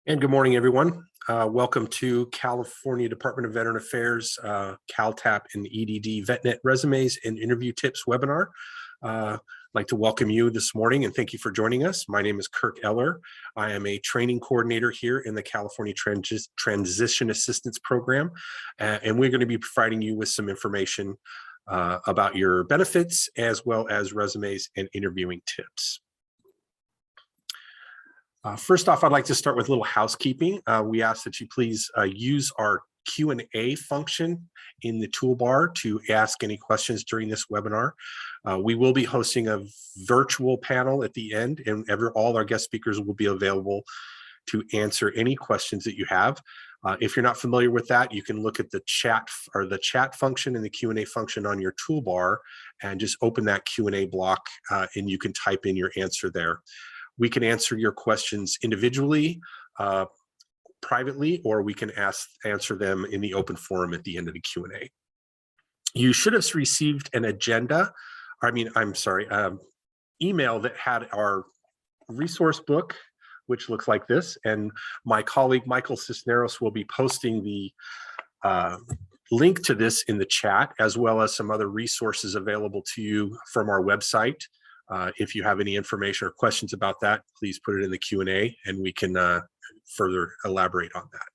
And good morning, everyone. Welcome to California Department of Veteran Affairs, Caltap and EDD VetNet Resumes and Interview Tips webinar. I'd like to welcome you this morning and thank you for joining us. My name is Kirk Eller. I am a training coordinator here in the California Transition Assistance Program, and we're going to be providing you with some information about your benefits as well as resumes and interviewing tips. First off, I'd like to start with a little housekeeping. We ask that you please use our Q&A function in the toolbar to ask any questions during this webinar. We will be hosting a virtual panel at the end, and all our guest speakers will be available to answer any questions that you have. If you're not familiar with that, you can look at the chat function and the Q&A function on your toolbar and just open that Q&A block and you can type in your answer there. We can answer your questions individually, privately, or we can answer them in the open forum at the end of the Q&A. You should have received an email that had our resource book, which looks like this, and my colleague Michael Cisneros will be posting the link to this in the chat, as well as some other resources available to you from our website. If you have any information or questions about that, please put it in the Q&A and we can further elaborate on that.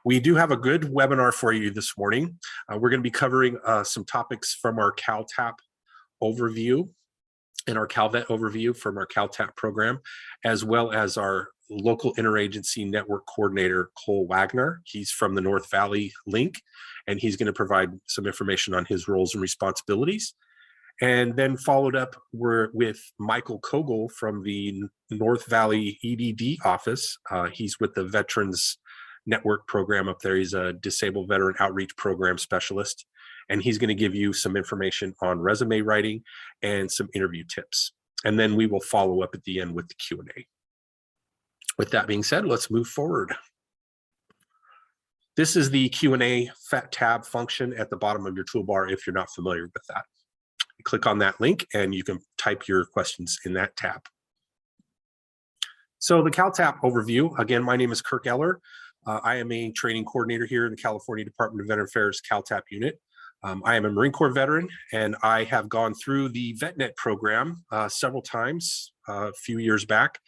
We do have a good webinar for you this morning. We're going to be covering some topics from our Caltap Overview and our Calvet Overview from our Caltap program, as well as our local interagency network coordinator, Cole Wagner. He's from the North Valley link, and he's going to provide some information on his roles and responsibilities. And then followed up with Michael Kogel from the North Valley EDD office. He's with the Veterans Network program up there. He's a disabled veteran outreach program specialist, and he's going to give you some information on resume writing and some interview tips. And then we will follow up at the end with the Q&A. With that being said, let's move forward. This is the Q&A tab function at the bottom of your toolbar if you're not familiar with that. Click on that link and you can type your questions in that tab. So the Caltap Overview, again, my name is Kirk Eller. I am a training coordinator here in the California Department of Veteran Affairs Caltap unit. I am a Marine Corps veteran, and I have gone through the VetNet program several times a few years back.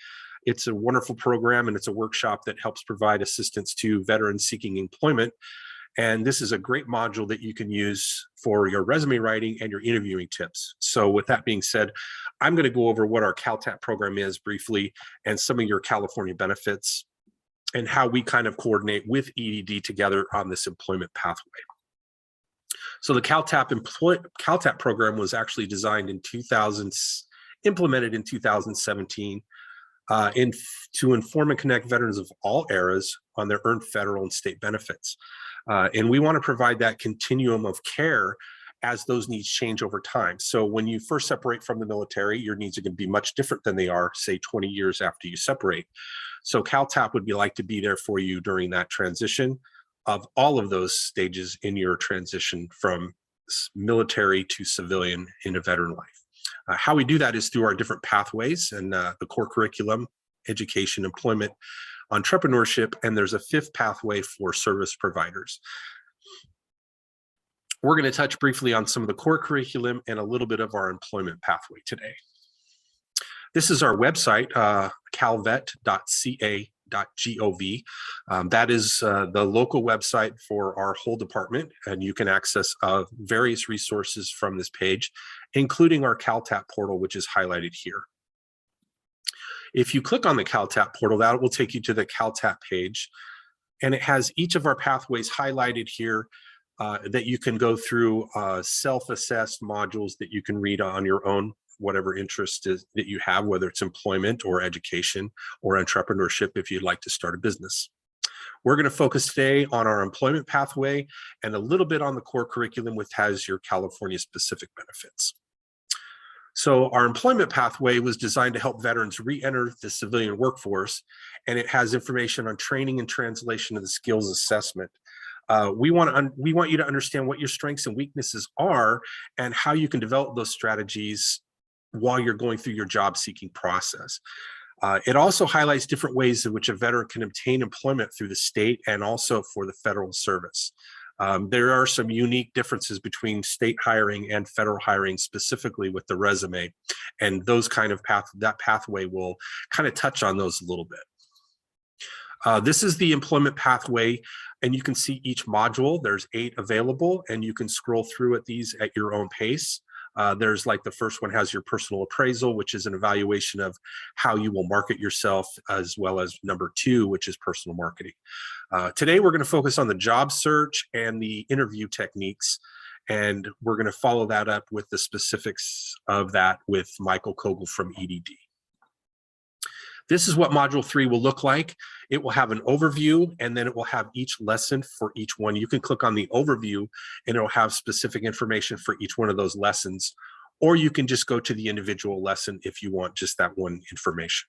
It's a wonderful program, and it's a workshop that helps provide assistance to veterans seeking employment. And this is a great module that you can use for your resume writing and your interviewing tips. So with that being said, I'm going to go over what our Caltap program is briefly and some of your California benefits and how we kind of coordinate with EDD together on this employment pathway. So the Caltap program was actually designed in implemented in 2017 to inform and connect veterans of all eras on their earned federal and state benefits. And we want to provide that continuum of care as those needs change over time. So when you first separate from the military, your needs are going to be much different than they are, say, 20 years after you separate. So Caltap would be like to be there for you during that transition of all of those stages in your transition from military to civilian in a veteran life. How we do that is through our different pathways and the core curriculum, education, employment, entrepreneurship, and there's a fifth pathway for service providers. We're going to touch briefly on some of the core curriculum and a little bit of our employment pathway today. This is our website, calvet.ca.gov. That is the local website for our whole department, and you can access various resources from this page, including our Caltap portal, which is highlighted here. If you click on the Caltap portal, that will take you to the Caltap page, and it has each of our pathways highlighted here that you can go through self-assessed modules that you can read on your own, whatever interest that you have, whether it's employment or education or entrepreneurship if you'd like to start a business. We're going to focus today on our employment pathway and a little bit on the core curriculum, which has your California specific benefits. So our employment pathway was designed to help veterans re-enter the civilian workforce, and it has information on training and translation of the skills assessment. We want you to understand what your strengths and weaknesses are and how you can develop those strategies while you're going through your job seeking process. It also highlights different ways in which a veteran can obtain employment through the state and also for the federal service. There are some unique differences between state hiring and federal hiring, specifically with the resume, and those kind of that pathway will kind of touch on those a little bit. This is the employment pathway, and you can see each module. There's 8 available, and you can scroll through at these at your own pace. There's like the first one has your personal appraisal, which is an evaluation of how you will market yourself, as well as number 2, which is personal marketing. Today, we're going to focus on the job search and the interview techniques, and we're going to follow that up with the specifics of that with Michael Kogel from EDD. This is what Module 3 will look like. It will have an overview, and then it will have each lesson for each one. You can click on the overview, and it'll have specific information for each one of those lessons, or you can just go to the individual lesson if you want just that one information.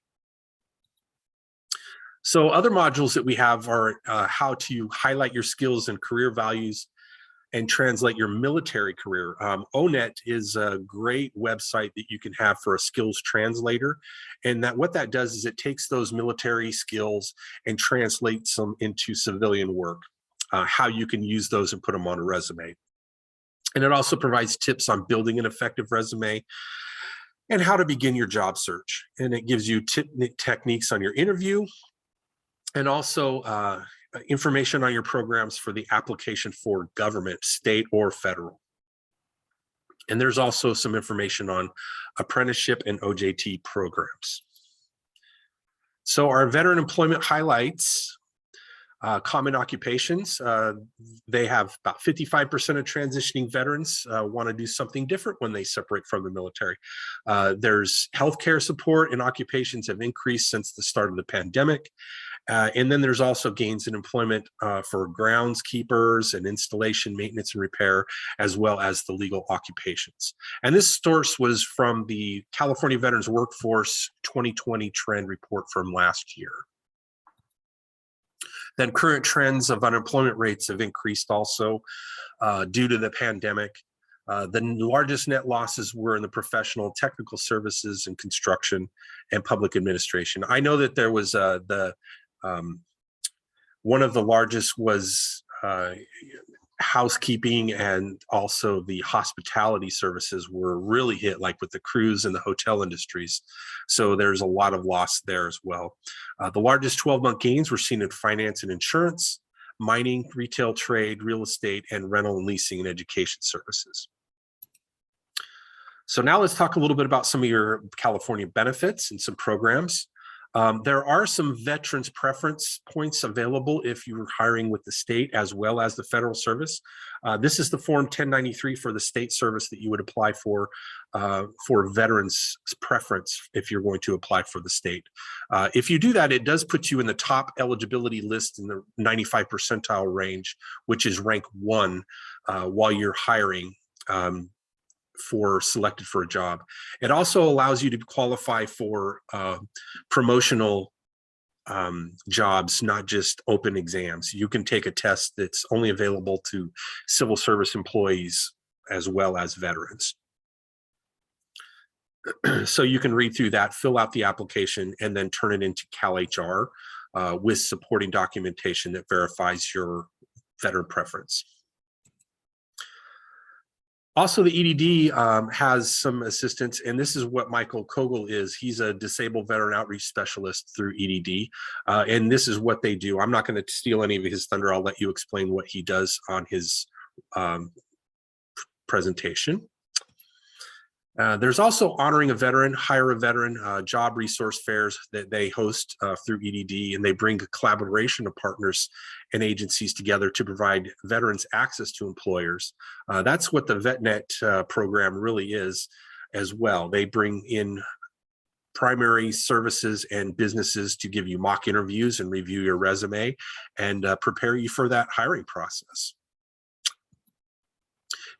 So other modules that we have are how to highlight your skills and career values and translate your military career. ONET is a great website that you can have for a skills translator. And what that does is it takes those military skills and translates them into civilian work, how you can use those and put them on a resume. And it also provides tips on building an effective resume and how to begin your job search. And it gives you techniques on your interview, and also information on your programs for the application for government, state or federal. And there's also some information on apprenticeship and OJT programs. So our veteran employment highlights, common occupations. They have about 55% of transitioning veterans want to do something different when they separate from the military. There's healthcare support, and occupations have increased since the start of the pandemic. And then there's also gains in employment for groundskeepers and installation, maintenance, and repair, as well as the legal occupations. And this source was from the California Veterans Workforce 2020 Trend Report from last year. Then current trends of unemployment rates have increased also due to the pandemic. The largest net losses were in the professional, technical services, and construction and public administration. I know that there was one of the largest was housekeeping, and also the hospitality services were really hit, like with the cruise and the hotel industries. So there's a lot of loss there as well. The largest 12-month gains were seen in finance and insurance, mining, retail trade, real estate, and rental and leasing and education services. So now let's talk a little bit about some of your California benefits and some programs. There are some veterans preference points available if you're hiring with the state as well as the federal service. This is the Form 1093 for the state service that you would apply for veterans preference if you're going to apply for the state. If you do that, it does put you in the top eligibility list in the 95 percentile range, which is rank 1 while you're hiring selected for a job. It also allows you to qualify for promotional jobs, not just open exams. You can take a test that's only available to civil service employees as well as veterans. So you can read through that, fill out the application, and then turn it into CalHR with supporting documentation that verifies your veteran preference. Also, the EDD has some assistance, and this is what Michael Kogel is. He's a disabled veteran outreach specialist through EDD, and this is what they do. I'm not going to steal any of his thunder. I'll let you explain what he does on his presentation. There's also Honoring a Veteran, Hire a Veteran, job resource fairs that they host through EDD, and they bring a collaboration of partners and agencies together to provide veterans access to employers. That's what the VetNet program really is as well. They bring in primary services and businesses to give you mock interviews and review your resume and prepare you for that hiring process.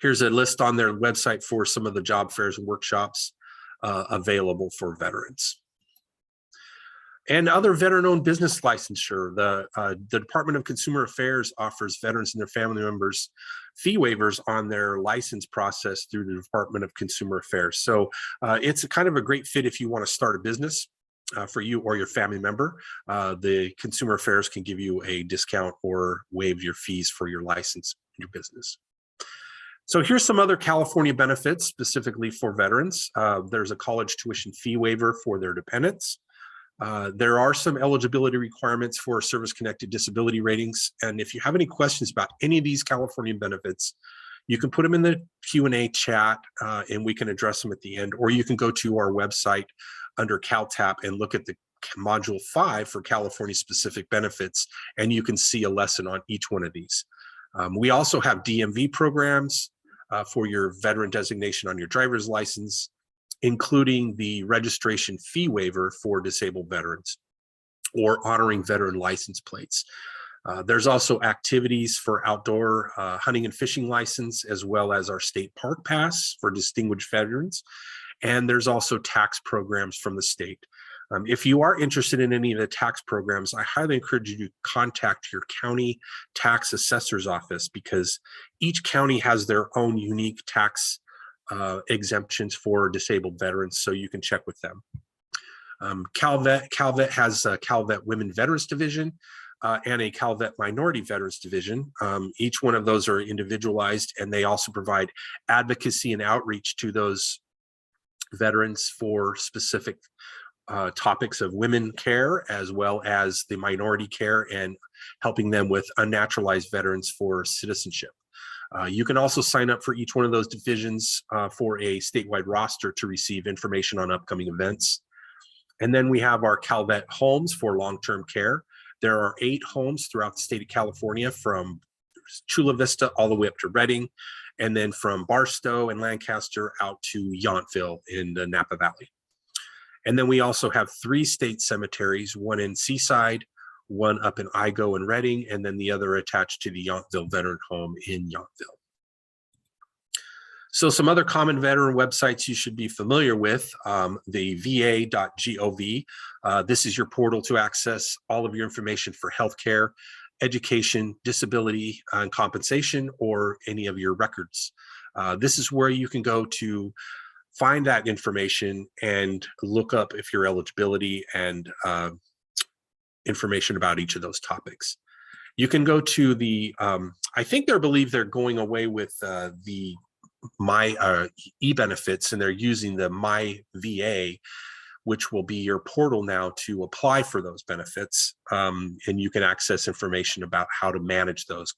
Here's a list on their website for some of the job fairs and workshops available for veterans. And other veteran-owned business licensure. The Department of Consumer Affairs offers veterans and their family members fee waivers on their license process through the Department of Consumer Affairs. So it's a kind of a great fit if you want to start a business. for you or your family member, the Consumer Affairs can give you a discount or waive your fees for your license in your business. So here's some other California benefits specifically for veterans. There's a college tuition fee waiver for their dependents. There are some eligibility requirements for service-connected disability ratings. And if you have any questions about any of these California benefits, you can put them in the Q&A chat and we can address them at the end, or you can go to our website under Caltap and look at the module 5 for California specific benefits, and you can see a lesson on each one of these. We also have DMV programs for your veteran designation on your driver's license, including the registration fee waiver for disabled veterans or honoring veteran license plates. There's also activities for outdoor hunting and fishing license, as well as our state park pass for distinguished veterans. And there's also tax programs from the state. If you are interested in any of the tax programs, I highly encourage you to contact your county tax assessor's office, because each county has their own unique tax exemptions for disabled veterans, so you can check with them. Calvet has a Calvet Women Veterans Division and a Calvet Minority Veterans Division. Each one of those are individualized, and they also provide advocacy and outreach to those veterans for specific topics of women care, as well as the minority care, and helping them with unnaturalized veterans for citizenship. You can also sign up for each one of those divisions for a statewide roster to receive information on upcoming events. And then we have our Calvet homes for long-term care. There are 8 homes throughout the state of California, from Chula Vista all the way up to Redding, and then from Barstow and Lancaster out to Yountville in the Napa Valley. And then we also have 3 state cemeteries, one in Seaside, one up in Igo and Redding, and then the other attached to the Yountville Veteran Home in Yountville. So some other common veteran websites you should be familiar with, the va.gov. This is your portal to access all of your information for healthcare, education, disability, and compensation, or any of your records. This is where you can go to find that information and look up if your eligibility and information about each of those topics. You can go to the, I think they believe they're going away with the My e-benefits, and they're using the My VA, which will be your portal now to apply for those benefits. And you can access information about how to manage those.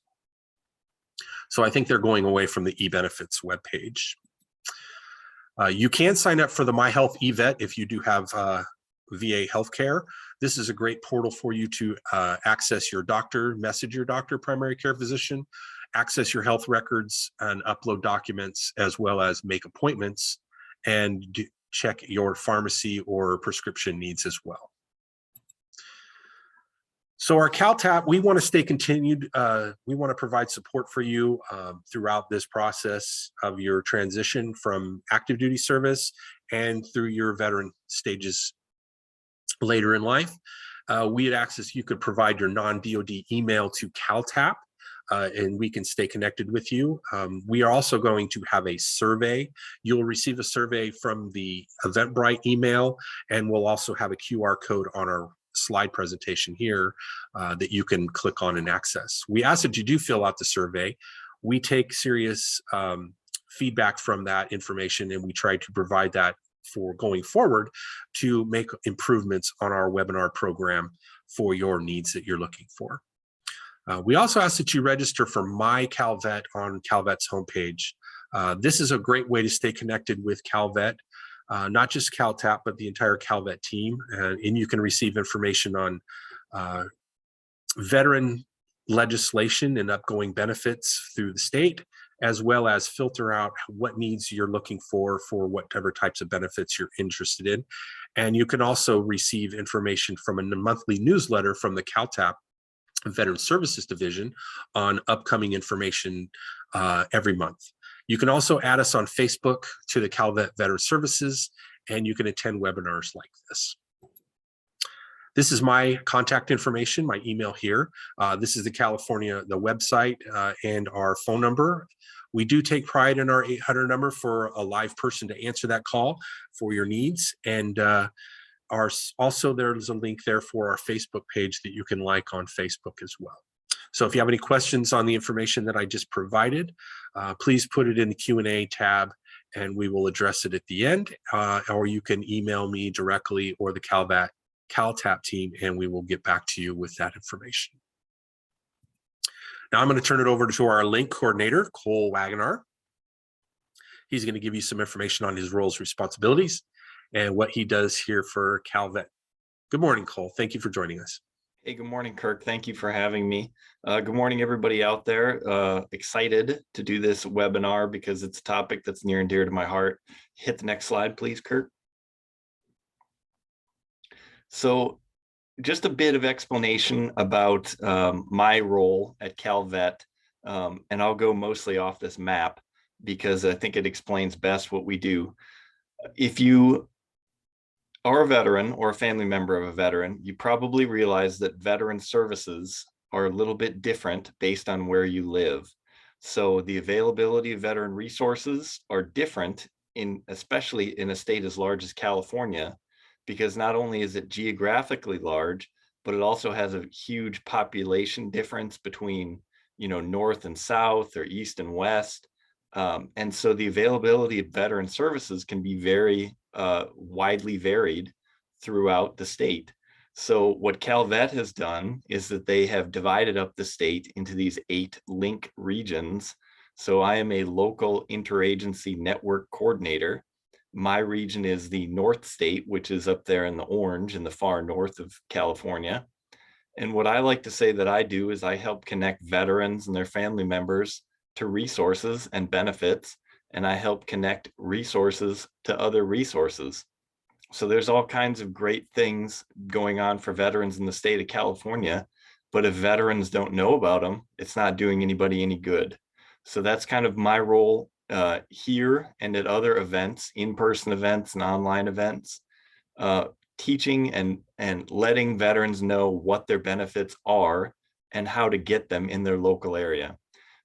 So I think they're going away from the e-benefits webpage. You can sign up for the My Health eVet if you do have VA healthcare. This is a great portal for you to access your doctor, message your doctor, primary care physician, access your health records and upload documents, as well as make appointments and check your pharmacy or prescription needs as well. So our Caltap, we want to stay continued. We want to provide support for you throughout this process of your transition from active duty service and through your veteran stages later in life. We had access, you could provide your non-DoD email to Caltap, and we can stay connected with you. We are also going to have a survey. You'll receive a survey from the Eventbrite email, and we'll also have a QR code on our slide presentation here that you can click on and access. We ask that you do fill out the survey. We take serious feedback from that information, and we try to provide that for going forward to make improvements on our webinar program for your needs that you're looking for. We also ask that you register for My Calvet on Calvet's homepage. This is a great way to stay connected with Calvet, not just Caltap, but the entire Calvet team. And you can receive information on veteran legislation and upgoing benefits through the state, as well as filter out what needs you're looking for whatever types of benefits you're interested in. And you can also receive information from a monthly newsletter from the Caltap Veteran Services Division on upcoming information every month. You can also add us on Facebook to the Calvet Veteran Services, and you can attend webinars like this. This is my contact information, my email here. This is the website and our phone number. We do take pride in our 800 number for a live person to answer that call for your needs. And also there's a link there for our Facebook page that you can like on Facebook as well. So if you have any questions on the information that I just provided, please put it in the Q&A tab and we will address it at the end, or you can email me directly or the Caltap team and we will get back to you with that information. Now I'm going to turn it over to our link coordinator, Cole Wagoner. He's going to give you some information on his roles, responsibilities, and what he does here for Calvet. Good morning, Cole. Thank you for joining us. Hey, good morning, Kirk. Thank you for having me. Good morning, everybody out there. Excited to do this webinar because it's a topic that's near and dear to my heart. Hit the next slide, please, Kirk. So just a bit of explanation about my role at Calvet, and I'll go mostly off this map because I think it explains best what we do. If you are a veteran or a family member of a veteran, you probably realize that veteran services are a little bit different based on where you live. So the availability of veteran resources are different, especially in a state as large as California, because not only is it geographically large, but it also has a huge population difference between, north and south or east and west. And so the availability of veteran services can be very widely varied throughout the state. So what Calvet has done is that they have divided up the state into these 8 link regions. So I am a local interagency network coordinator. My region is the North State, which is up there in the orange in the far north of California. And what I like to say that I do is I help connect veterans and their family members to resources and benefits, and I help connect resources to other resources. So there's all kinds of great things going on for veterans in the state of California, but if veterans don't know about them, it's not doing anybody any good. So that's kind of my role here and at other events, in-person events and online events, teaching and letting veterans know what their benefits are and how to get them in their local area.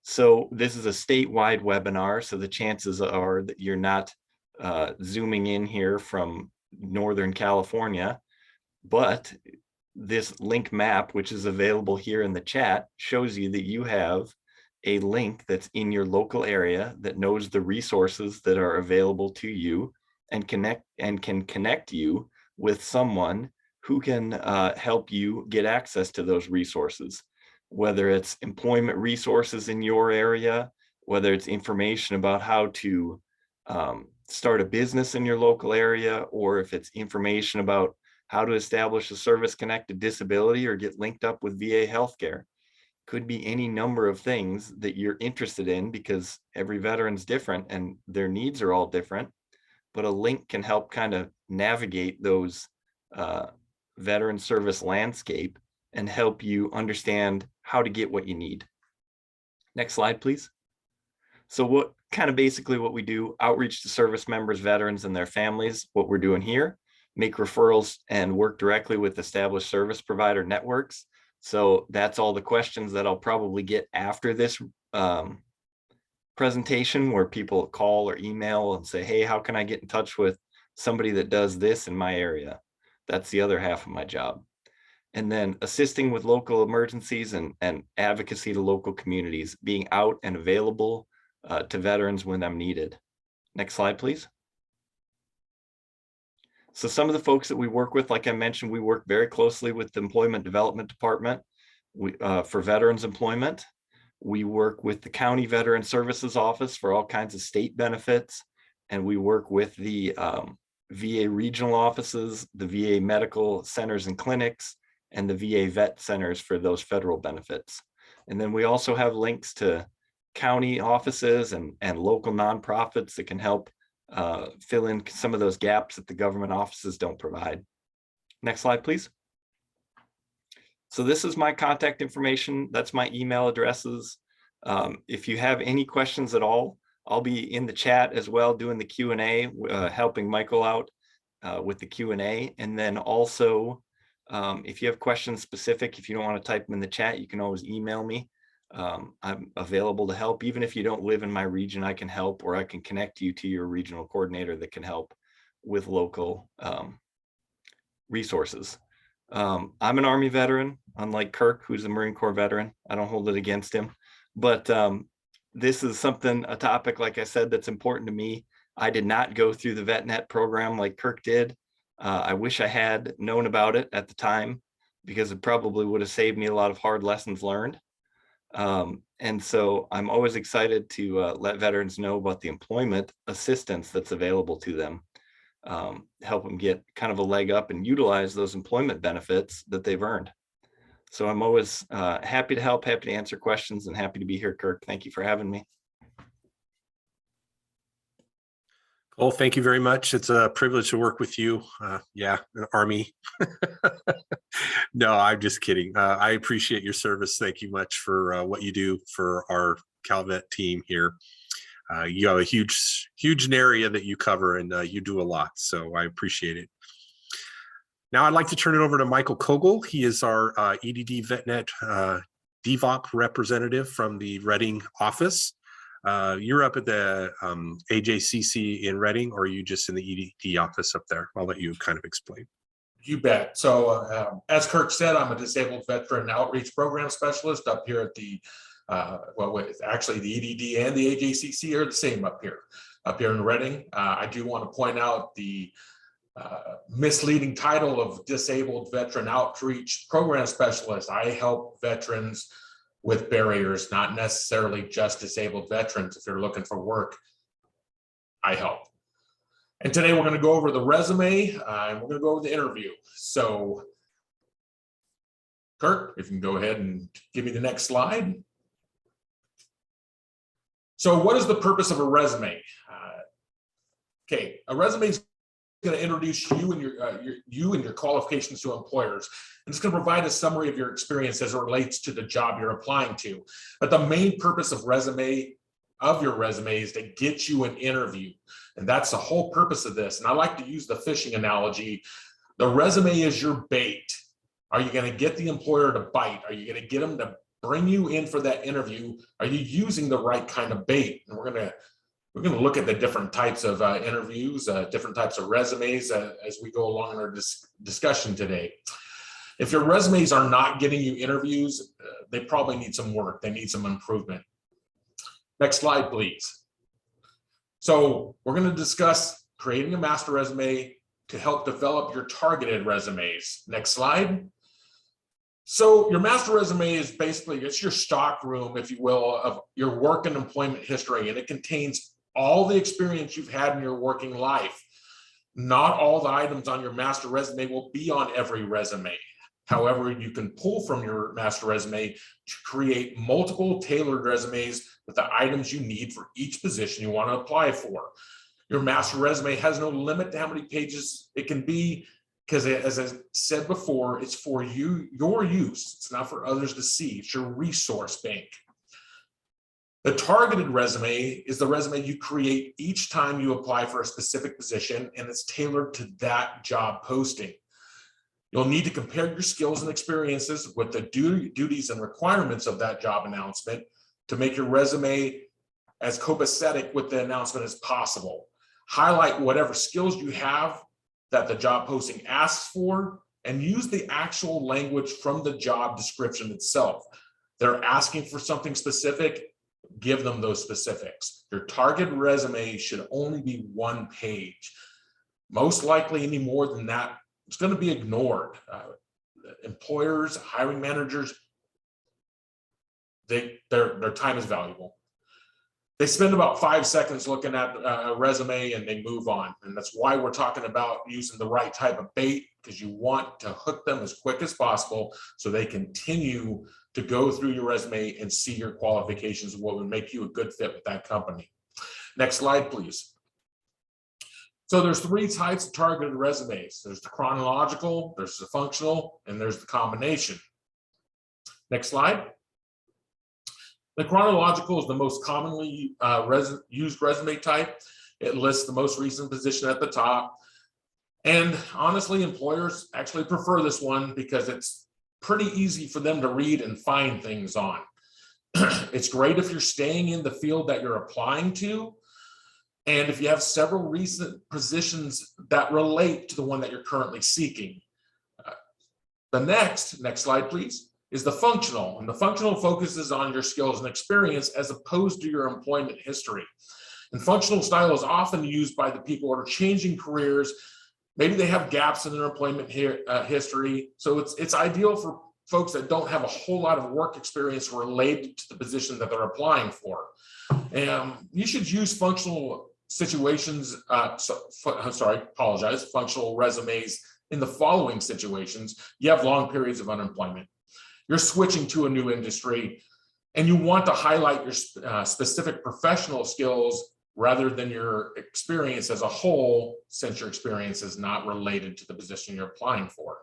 So this is a statewide webinar, so the chances are that you're not zooming in here from Northern California, but this link map, which is available here in the chat, shows you that you have a link that's in your local area that knows the resources that are available to you and can connect you with someone who can help you get access to those resources, whether it's employment resources in your area, whether it's information about how to start a business in your local area, or if it's information about how to establish a service-connected disability or get linked up with VA healthcare. Could be any number of things that you're interested in because every veteran's different and their needs are all different, but a link can help kind of navigate those veteran service landscape and help you understand how to get what you need. Next slide, please. So basically what we do, outreach to service members, veterans, and their families. What we're doing here, make referrals and work directly with established service provider networks. So that's all the questions that I'll probably get after this presentation, where people call or email and say, hey, how can I get in touch with somebody that does this in my area? That's the other half of my job. And then assisting with local emergencies and advocacy to local communities, being out and available to veterans when I'm needed. Next slide, please. So some of the folks that we work with, like I mentioned, we work very closely with the Employment Development Department for veterans employment. We work with the County Veteran Services Office for all kinds of state benefits. And we work with the VA regional offices, the VA medical centers and clinics, and the VA vet centers for those federal benefits. And then we also have links to county offices and local nonprofits that can help fill in some of those gaps that the government offices don't provide. Next slide, please. So this is my contact information. That's my email addresses. If you have any questions at all, I'll be in the chat as well doing the Q&A, helping Michael out with the Q&A. And then also, if you have questions specific, if you don't want to type them in the chat, you can always email me. I'm available to help. Even if you don't live in my region, I can help, or I can connect you to your regional coordinator that can help with local resources. I'm an Army veteran, unlike Kirk, who's a Marine Corps veteran. I don't hold it against him, but this is a topic, like I said, that's important to me. I did not go through the VetNet program like Kirk did. I wish I had known about it at the time, because it probably would have saved me a lot of hard lessons learned. And so I'm always excited to let veterans know about the employment assistance that's available to them, help them get kind of a leg up and utilize those employment benefits that they've earned. So I'm always happy to help, happy to answer questions, and happy to be here, Kirk. Thank you for having me. Well, thank you very much. It's a privilege to work with you. Yeah, an Army. No, I'm just kidding. I appreciate your service. Thank you much for what you do for our Calvet team here. You have a huge area that you cover, and you do a lot. So I appreciate it. Now I'd like to turn it over to Michael Kogel. He is our EDD VetNet DVOP representative from the Reading office. You're up at the AJCC in Reading, or are you just in the EDD office up there? I'll let you kind of explain. You bet. So as Kirk said, I'm a disabled veteran outreach program specialist up here at the, actually the EDD and the AJCC are the same up here in Reading. I do want to point out the misleading title of disabled veteran outreach program specialist. I help veterans with barriers, not necessarily just disabled veterans. If you're looking for work, I help. And today we're going to go over the resume and we're going to go over the interview. So Kirk, if you can go ahead and give me the next slide. So what is the purpose of a resume? Okay, a resume is going to introduce you and your qualifications to employers. And it's going to provide a summary of your experience as it relates to the job you're applying to. But the main purpose of your resume is to get you an interview. And that's the whole purpose of this. And I like to use the fishing analogy. The resume is your bait. Are you going to get the employer to bite? Are you going to get them to bring you in for that interview? Are you using the right kind of bait? And we're going to look at the different types of interviews, different types of resumes as we go along in our discussion today. If your resumes are not getting you interviews, they probably need some work. They need some improvement. Next slide, please. So we're going to discuss creating a master resume to help develop your targeted resumes. Next slide. So your master resume is basically, it's your stock room, if you will, of your work and employment history, and it contains all the experience you've had in your working life. Not all the items on your master resume will be on every resume. However, you can pull from your master resume to create multiple tailored resumes with the items you need for each position you want to apply for. Your master resume has no limit to how many pages it can be, because as I said before, it's for your use. It's not for others to see. It's your resource bank. The targeted resume is the resume you create each time you apply for a specific position, and it's tailored to that job posting. You'll need to compare your skills and experiences with the duties and requirements of that job announcement to make your resume as copacetic with the announcement as possible. Highlight whatever skills you have that the job posting asks for, and use the actual language from the job description itself. They're asking for something specific, give them those specifics. Your target resume should only be one page. Most likely any more than that, it's going to be ignored. Employers, hiring managers, their time is valuable. They spend about 5 seconds looking at a resume and they move on. And that's why we're talking about using the right type of bait, because you want to hook them as quick as possible so they continue to go through your resume and see your qualifications, what would make you a good fit with that company. Next slide, please. So there's 3 types of targeted resumes. There's the chronological, there's the functional, and there's the combination. Next slide. The chronological is the most commonly used resume type. It lists the most recent position at the top. And honestly, employers actually prefer this one because it's pretty easy for them to read and find things on. It's great if you're staying in the field that you're applying to, and if you have several recent positions that relate to the one that you're currently seeking. The next slide, please, is the functional. And the functional focuses on your skills and experience as opposed to your employment history. And functional style is often used by the people who are changing careers. Maybe they have gaps in their employment history. So it's ideal for folks that don't have a whole lot of work experience related to the position that they're applying for. And you should use functional situations, functional resumes in the following situations. You have long periods of unemployment. You're switching to a new industry, and you want to highlight your specific professional skills rather than your experience as a whole, since your experience is not related to the position you're applying for.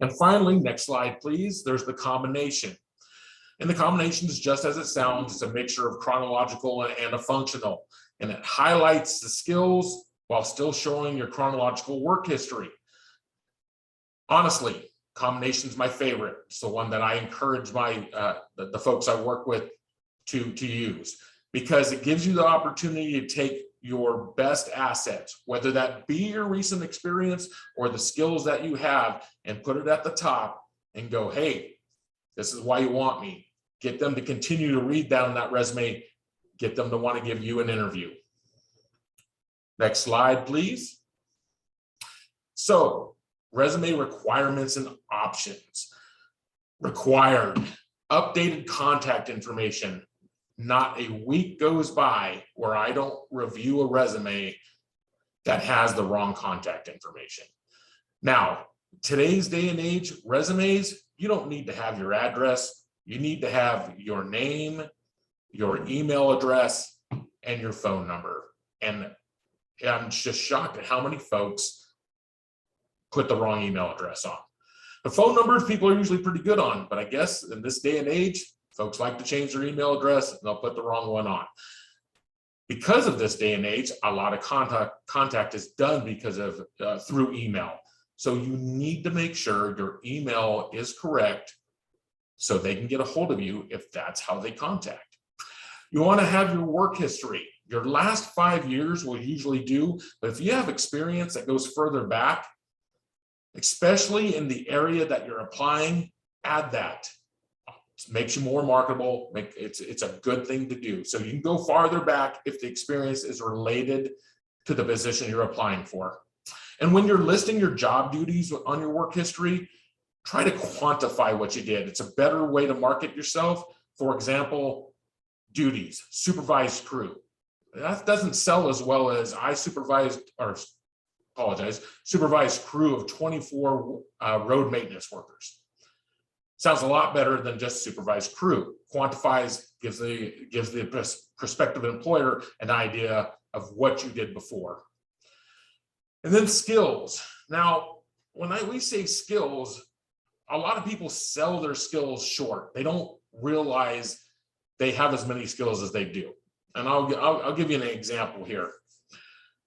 And finally, next slide, please, there's the combination. And the combination is just as it sounds. It's a mixture of chronological and a functional, and it highlights the skills while still showing your chronological work history. Honestly, combination is my favorite. It's the one that I encourage the folks I work with to use, because it gives you the opportunity to take your best assets, whether that be your recent experience or the skills that you have, and put it at the top and go, hey, this is why you want me. Get them to continue to read down that resume, get them to want to give you an interview. Next slide, please. So, resume requirements and options. Required, updated contact information. Not a week goes by where I don't review a resume that has the wrong contact information. Now, today's day and age, resumes, you don't need to have your address. You need to have your name, your email address, and your phone number. And I'm just shocked at how many folks put the wrong email address on. The phone numbers people are usually pretty good on, but I guess in this day and age, folks like to change their email address and they'll put the wrong one on. Because of this day and age, a lot of contact is done because of through email. So you need to make sure your email is correct so they can get a hold of you if that's how they contact. You want to have your work history. Your last 5 years will usually do, but if you have experience that goes further back, especially in the area that you're applying, add that. It makes you more marketable. It's a good thing to do. So you can go farther back if the experience is related to the position you're applying for. And when you're listing your job duties on your work history, try to quantify what you did. It's a better way to market yourself. For example, duties, supervised crew. That doesn't sell as well as supervised crew of 24 road maintenance workers. Sounds a lot better than just supervised crew. Quantifies, gives the prospective employer an idea of what you did before. And then skills. Now, when we say skills, a lot of people sell their skills short. They don't realize they have as many skills as they do. And I'll give you an example here.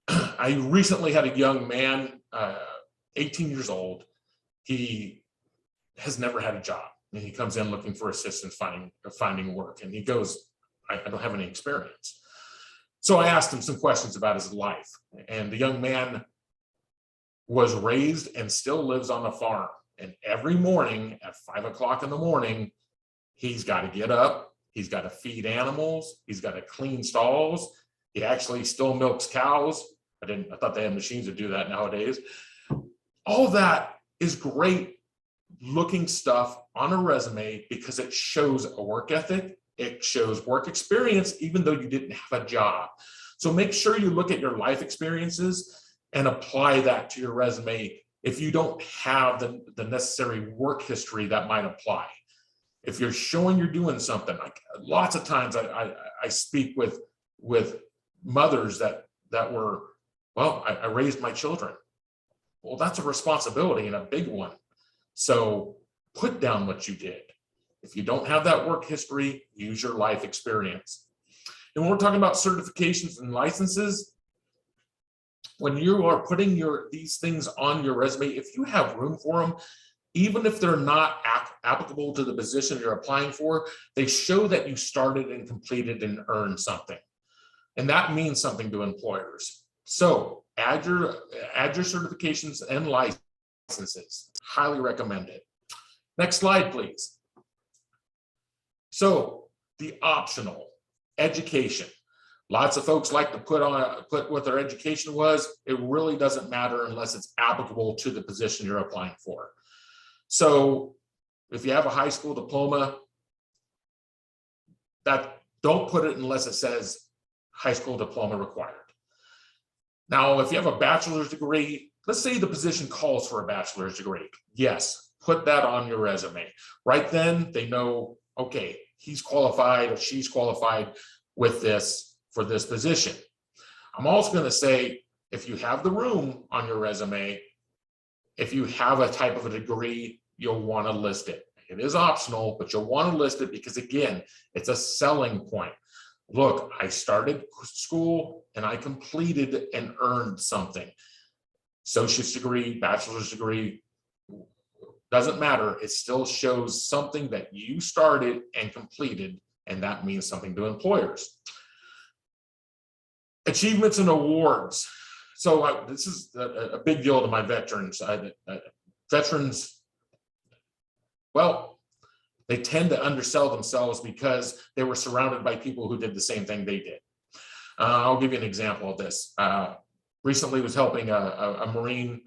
I recently had a young man, 18 years old. He has never had a job, and he comes in looking for assistance finding work. And he goes, I don't have any experience. So I asked him some questions about his life. And the young man was raised and still lives on a farm. And every morning at 5 o'clock in the morning, he's got to get up. He's got to feed animals. He's got to clean stalls. He actually still milks cows. I thought they had machines that do that nowadays. All that is great looking stuff on a resume because it shows a work ethic. It shows work experience, even though you didn't have a job. So make sure you look at your life experiences and apply that to your resume if you don't have the necessary work history that might apply. If you're showing you're doing something, like lots of times I speak with mothers that were, well, I raised my children. Well, that's a responsibility and a big one. So put down what you did. If you don't have that work history, use your life experience. And when we're talking about certifications and licenses, when you are putting these things on your resume, if you have room for them, even if they're not applicable to the position you're applying for, they show that you started and completed and earned something. And that means something to employers. So add your certifications and licenses. Highly recommend it. Next slide, please. So the optional education. Lots of folks like to put what their education was. It really doesn't matter unless it's applicable to the position you're applying for. So if you have a high school diploma, don't put it unless it says high school diploma required. Now, if you have a bachelor's degree, let's say the position calls for a bachelor's degree. Yes, put that on your resume. Right then, they know, okay, he's qualified or she's qualified with this for this position. I'm also going to say, if you have the room on your resume, if you have a type of a degree, you'll want to list it. It is optional, but you'll want to list it because, again, it's a selling point. Look, I started school and I completed and earned something. Associate's degree, bachelor's degree, doesn't matter. It still shows something that you started and completed, and that means something to employers. Achievements and awards. So this is a big deal to my veterans. Veterans, well, they tend to undersell themselves because they were surrounded by people who did the same thing they did. I'll give you an example of this. Recently was helping a Marine,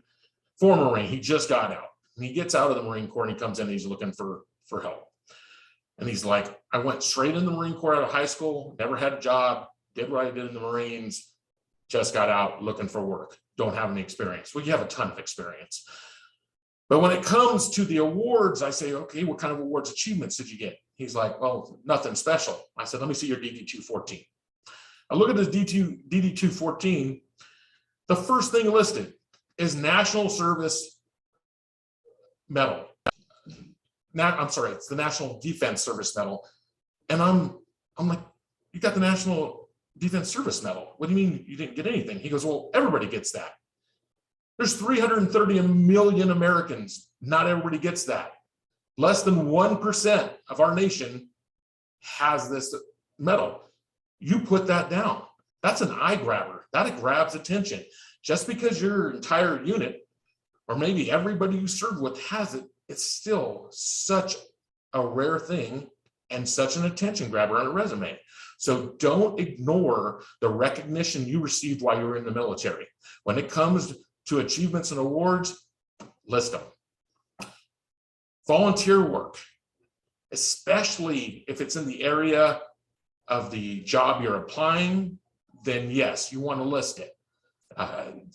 former Marine. He just got out. And he gets out of the Marine Corps and he comes in and he's looking for help. And he's like, I went straight in the Marine Corps out of high school, never had a job, did what I did in the Marines, just got out looking for work, don't have any experience. Well, you have a ton of experience. But when it comes to the awards, I say, okay, what kind of awards achievements did you get? He's like, well, nothing special. I said, let me see your DD-214. I look at this DD-214. The first thing listed is National Service Medal. I'm sorry, it's the National Defense Service Medal. And I'm like, you got the National Defense Service Medal. What do you mean you didn't get anything? He goes, well, everybody gets that. There's 330 million Americans. Not everybody gets that. Less than 1% of our nation has this medal. You put that down. That's an eye grabber. That grabs attention. Just because your entire unit, or maybe everybody you serve with has it, it's still such a rare thing and such an attention grabber on a resume. So don't ignore the recognition you received while you were in the military. When it comes to achievements and awards, list them. Volunteer work, especially if it's in the area of the job you're applying, then yes, you want to list it.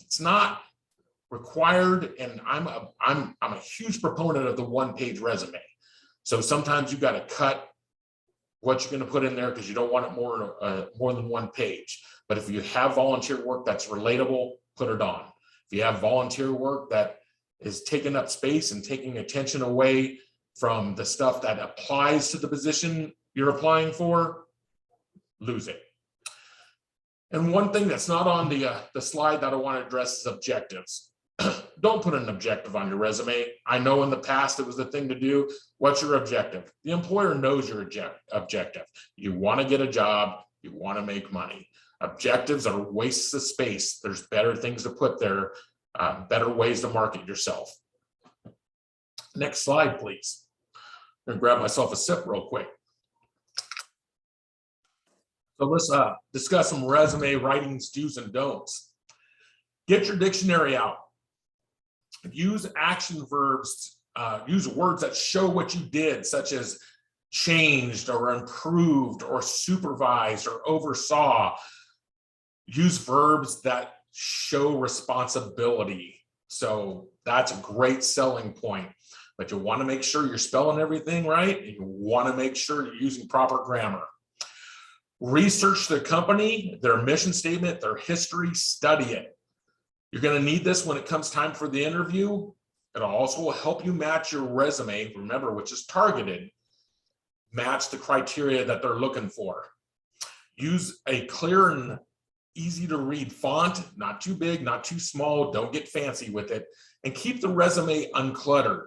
It's not required, and I'm a huge proponent of the one-page resume. So sometimes you got to cut what you're going to put in there because you don't want it more than one page. But if you have volunteer work that's relatable, put it on. If you have volunteer work that is taking up space and taking attention away from the stuff that applies to the position you're applying for, lose it. And one thing that's not on the slide that I want to address is objectives. Don't put an objective on your resume. I know in the past it was the thing to do. What's your objective? The employer knows your objective. You want to get a job. You want to make money. Objectives are wastes of space. There's better things to put there, better ways to market yourself. Next slide, please. I'm going to grab myself a sip real quick. So let's discuss some resume writing's do's and don'ts. Get your dictionary out. Use action verbs, use words that show what you did, such as changed or improved or supervised or oversaw. Use verbs that show responsibility. So that's a great selling point. But you want to make sure you're spelling everything right, and you want to make sure you're using proper grammar. Research the company, their mission statement, their history, study it. You're going to need this when it comes time for the interview. It also will help you match your resume, remember, which is targeted, match the criteria that they're looking for. Use a clear and easy to read font, not too big, not too small, don't get fancy with it, and keep the resume uncluttered.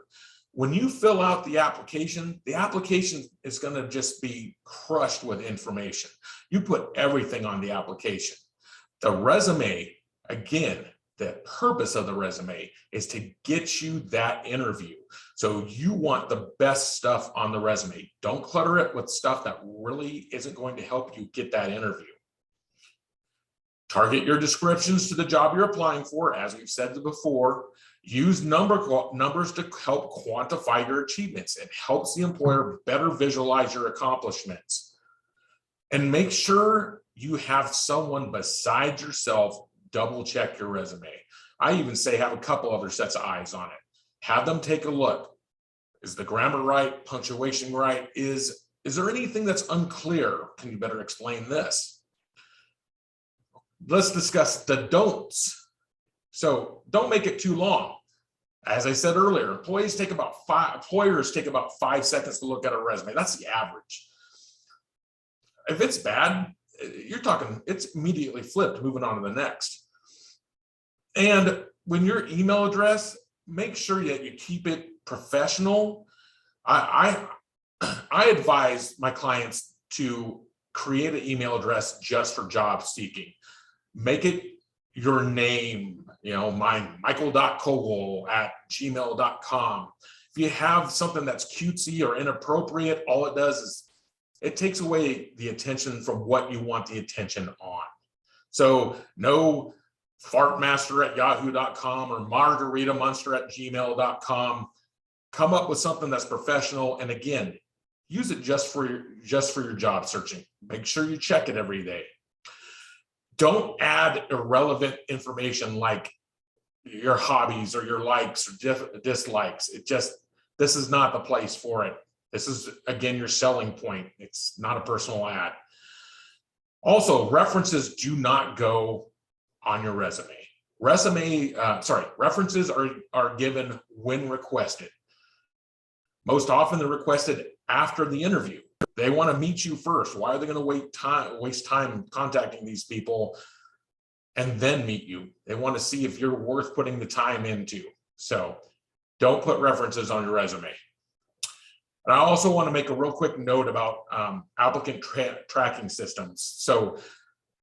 When you fill out the application is going to just be crushed with information. You put everything on the application. The resume, again, the purpose of the resume is to get you that interview. So you want the best stuff on the resume. Don't clutter it with stuff that really isn't going to help you get that interview. Target your descriptions to the job you're applying for, as we've said before. Use numbers to help quantify your achievements. It helps the employer better visualize your accomplishments. And make sure you have someone besides yourself double check your resume. I even say have a couple other sets of eyes on it. Have them take a look. Is the grammar right? Punctuation right? Is there anything that's unclear? Can you better explain this? Let's discuss the don'ts. So don't make it too long. As I said earlier, employers take about 5 seconds to look at a resume. That's the average. If it's bad, you're talking, it's immediately flipped, moving on to the next. And when your email address, make sure that you keep it professional. I advise my clients to create an email address just for job seeking. Make it your name, mine, michael.kogel@gmail.com. If you have something that's cutesy or inappropriate, all it does is it takes away the attention from what you want the attention on. So no fartmaster@yahoo.com or margaritamunster@gmail.com. Come up with something that's professional. And again, use it just for your job searching. Make sure you check it every day. Don't add irrelevant information like your hobbies or your likes or dislikes. This is not the place for it. This is, again, your selling point. It's not a personal ad. Also, references do not go on your resume. References are given when requested. Most often they're requested after the interview. They want to meet you first. Why are they going to waste time contacting these people and then meet you? They want to see if you're worth putting the time into. So don't put references on your resume. And I also want to make a real quick note about applicant tracking systems. So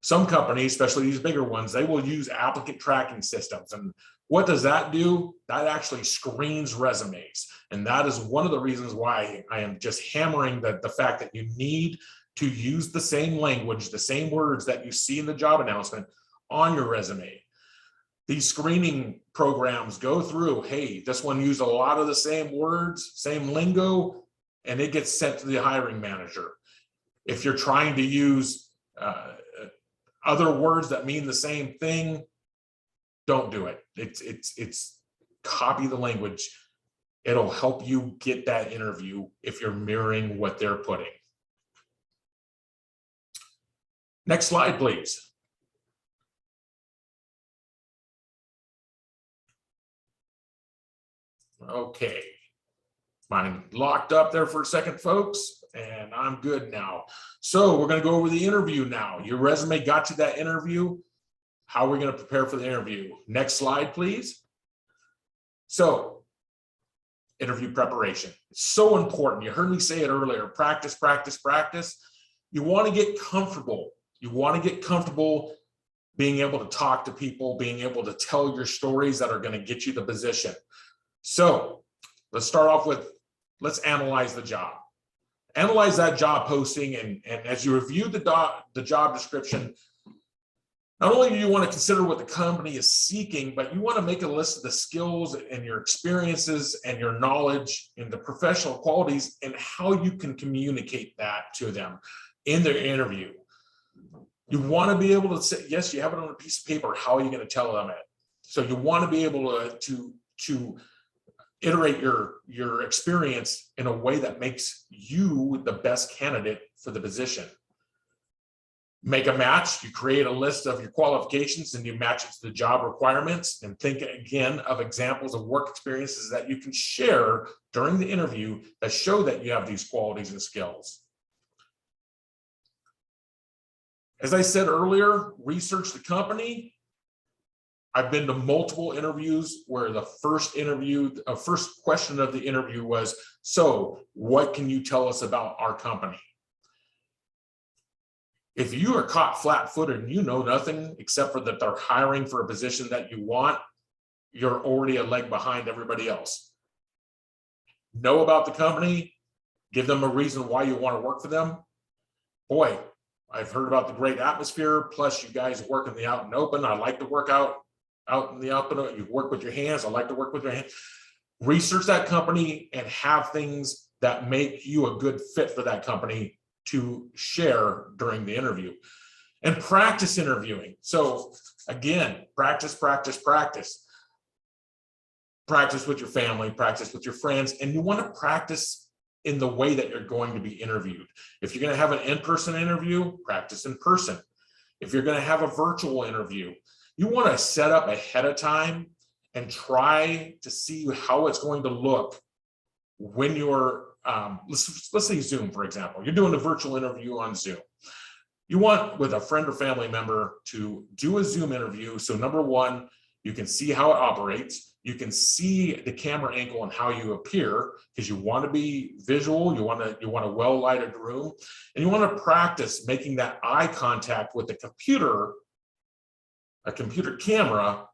some companies, especially these bigger ones, they will use applicant tracking systems. And what does that do? That actually screens resumes. And that is one of the reasons why I am just hammering the fact that you need to use the same language, the same words that you see in the job announcement on your resume. These screening programs go through, hey, this one used a lot of the same words, same lingo, and it gets sent to the hiring manager. If you're trying to use other words that mean the same thing, don't do it. It's copy the language. It'll help you get that interview if you're mirroring what they're putting. Next slide, please. Okay. Mine locked up there for a second, folks, and I'm good now. So we're going to go over the interview now. Your resume got you that interview. How are we going to prepare for the interview? Next slide, please. So, interview preparation. It's so important. You heard me say it earlier. Practice, practice, practice. You want to get comfortable. You want to get comfortable being able to talk to people, being able to tell your stories that are going to get you the position. So, let's start off with, let's analyze the job. Analyze that job posting, and as you review the job description, not only do you want to consider what the company is seeking, but you want to make a list of the skills and your experiences and your knowledge and the professional qualities and how you can communicate that to them in their interview. You want to be able to say, yes, you have it on a piece of paper. How are you going to tell them it? So you want to be able to iterate your experience in a way that makes you the best candidate for the position. Make a match. You create a list of your qualifications and you match it to the job requirements, and think again of examples of work experiences that you can share during the interview that show that you have these qualities and skills. As I said earlier, research the company. I've been to multiple interviews where the first question of the interview was, so what can you tell us about our company? If you are caught flat-footed and you know nothing except for that they're hiring for a position that you want, you're already a leg behind everybody else. Know about the company, give them a reason why you want to work for them. Boy, I've heard about the great atmosphere, plus you guys work in the out and open. I like to work out in the open. You work with your hands. I like to work with your hands. Research that company and have things that make you a good fit for that company to share during the interview. And practice interviewing. So again, practice. Practice with your family, practice with your friends, and you want to practice in the way that you're going to be interviewed. If you're going to have an in-person interview, practice in person. If you're going to have a virtual interview, you want to set up ahead of time and try to see how it's going to look when you're, let's say Zoom, for example. You're doing a virtual interview on Zoom. You want, with a friend or family member, to do a Zoom interview. So number one, you can see how it operates. You can see the camera angle and how you appear, because you want to be visual. You want a well-lighted room, and you want to practice making that eye contact with the computer, a computer camera,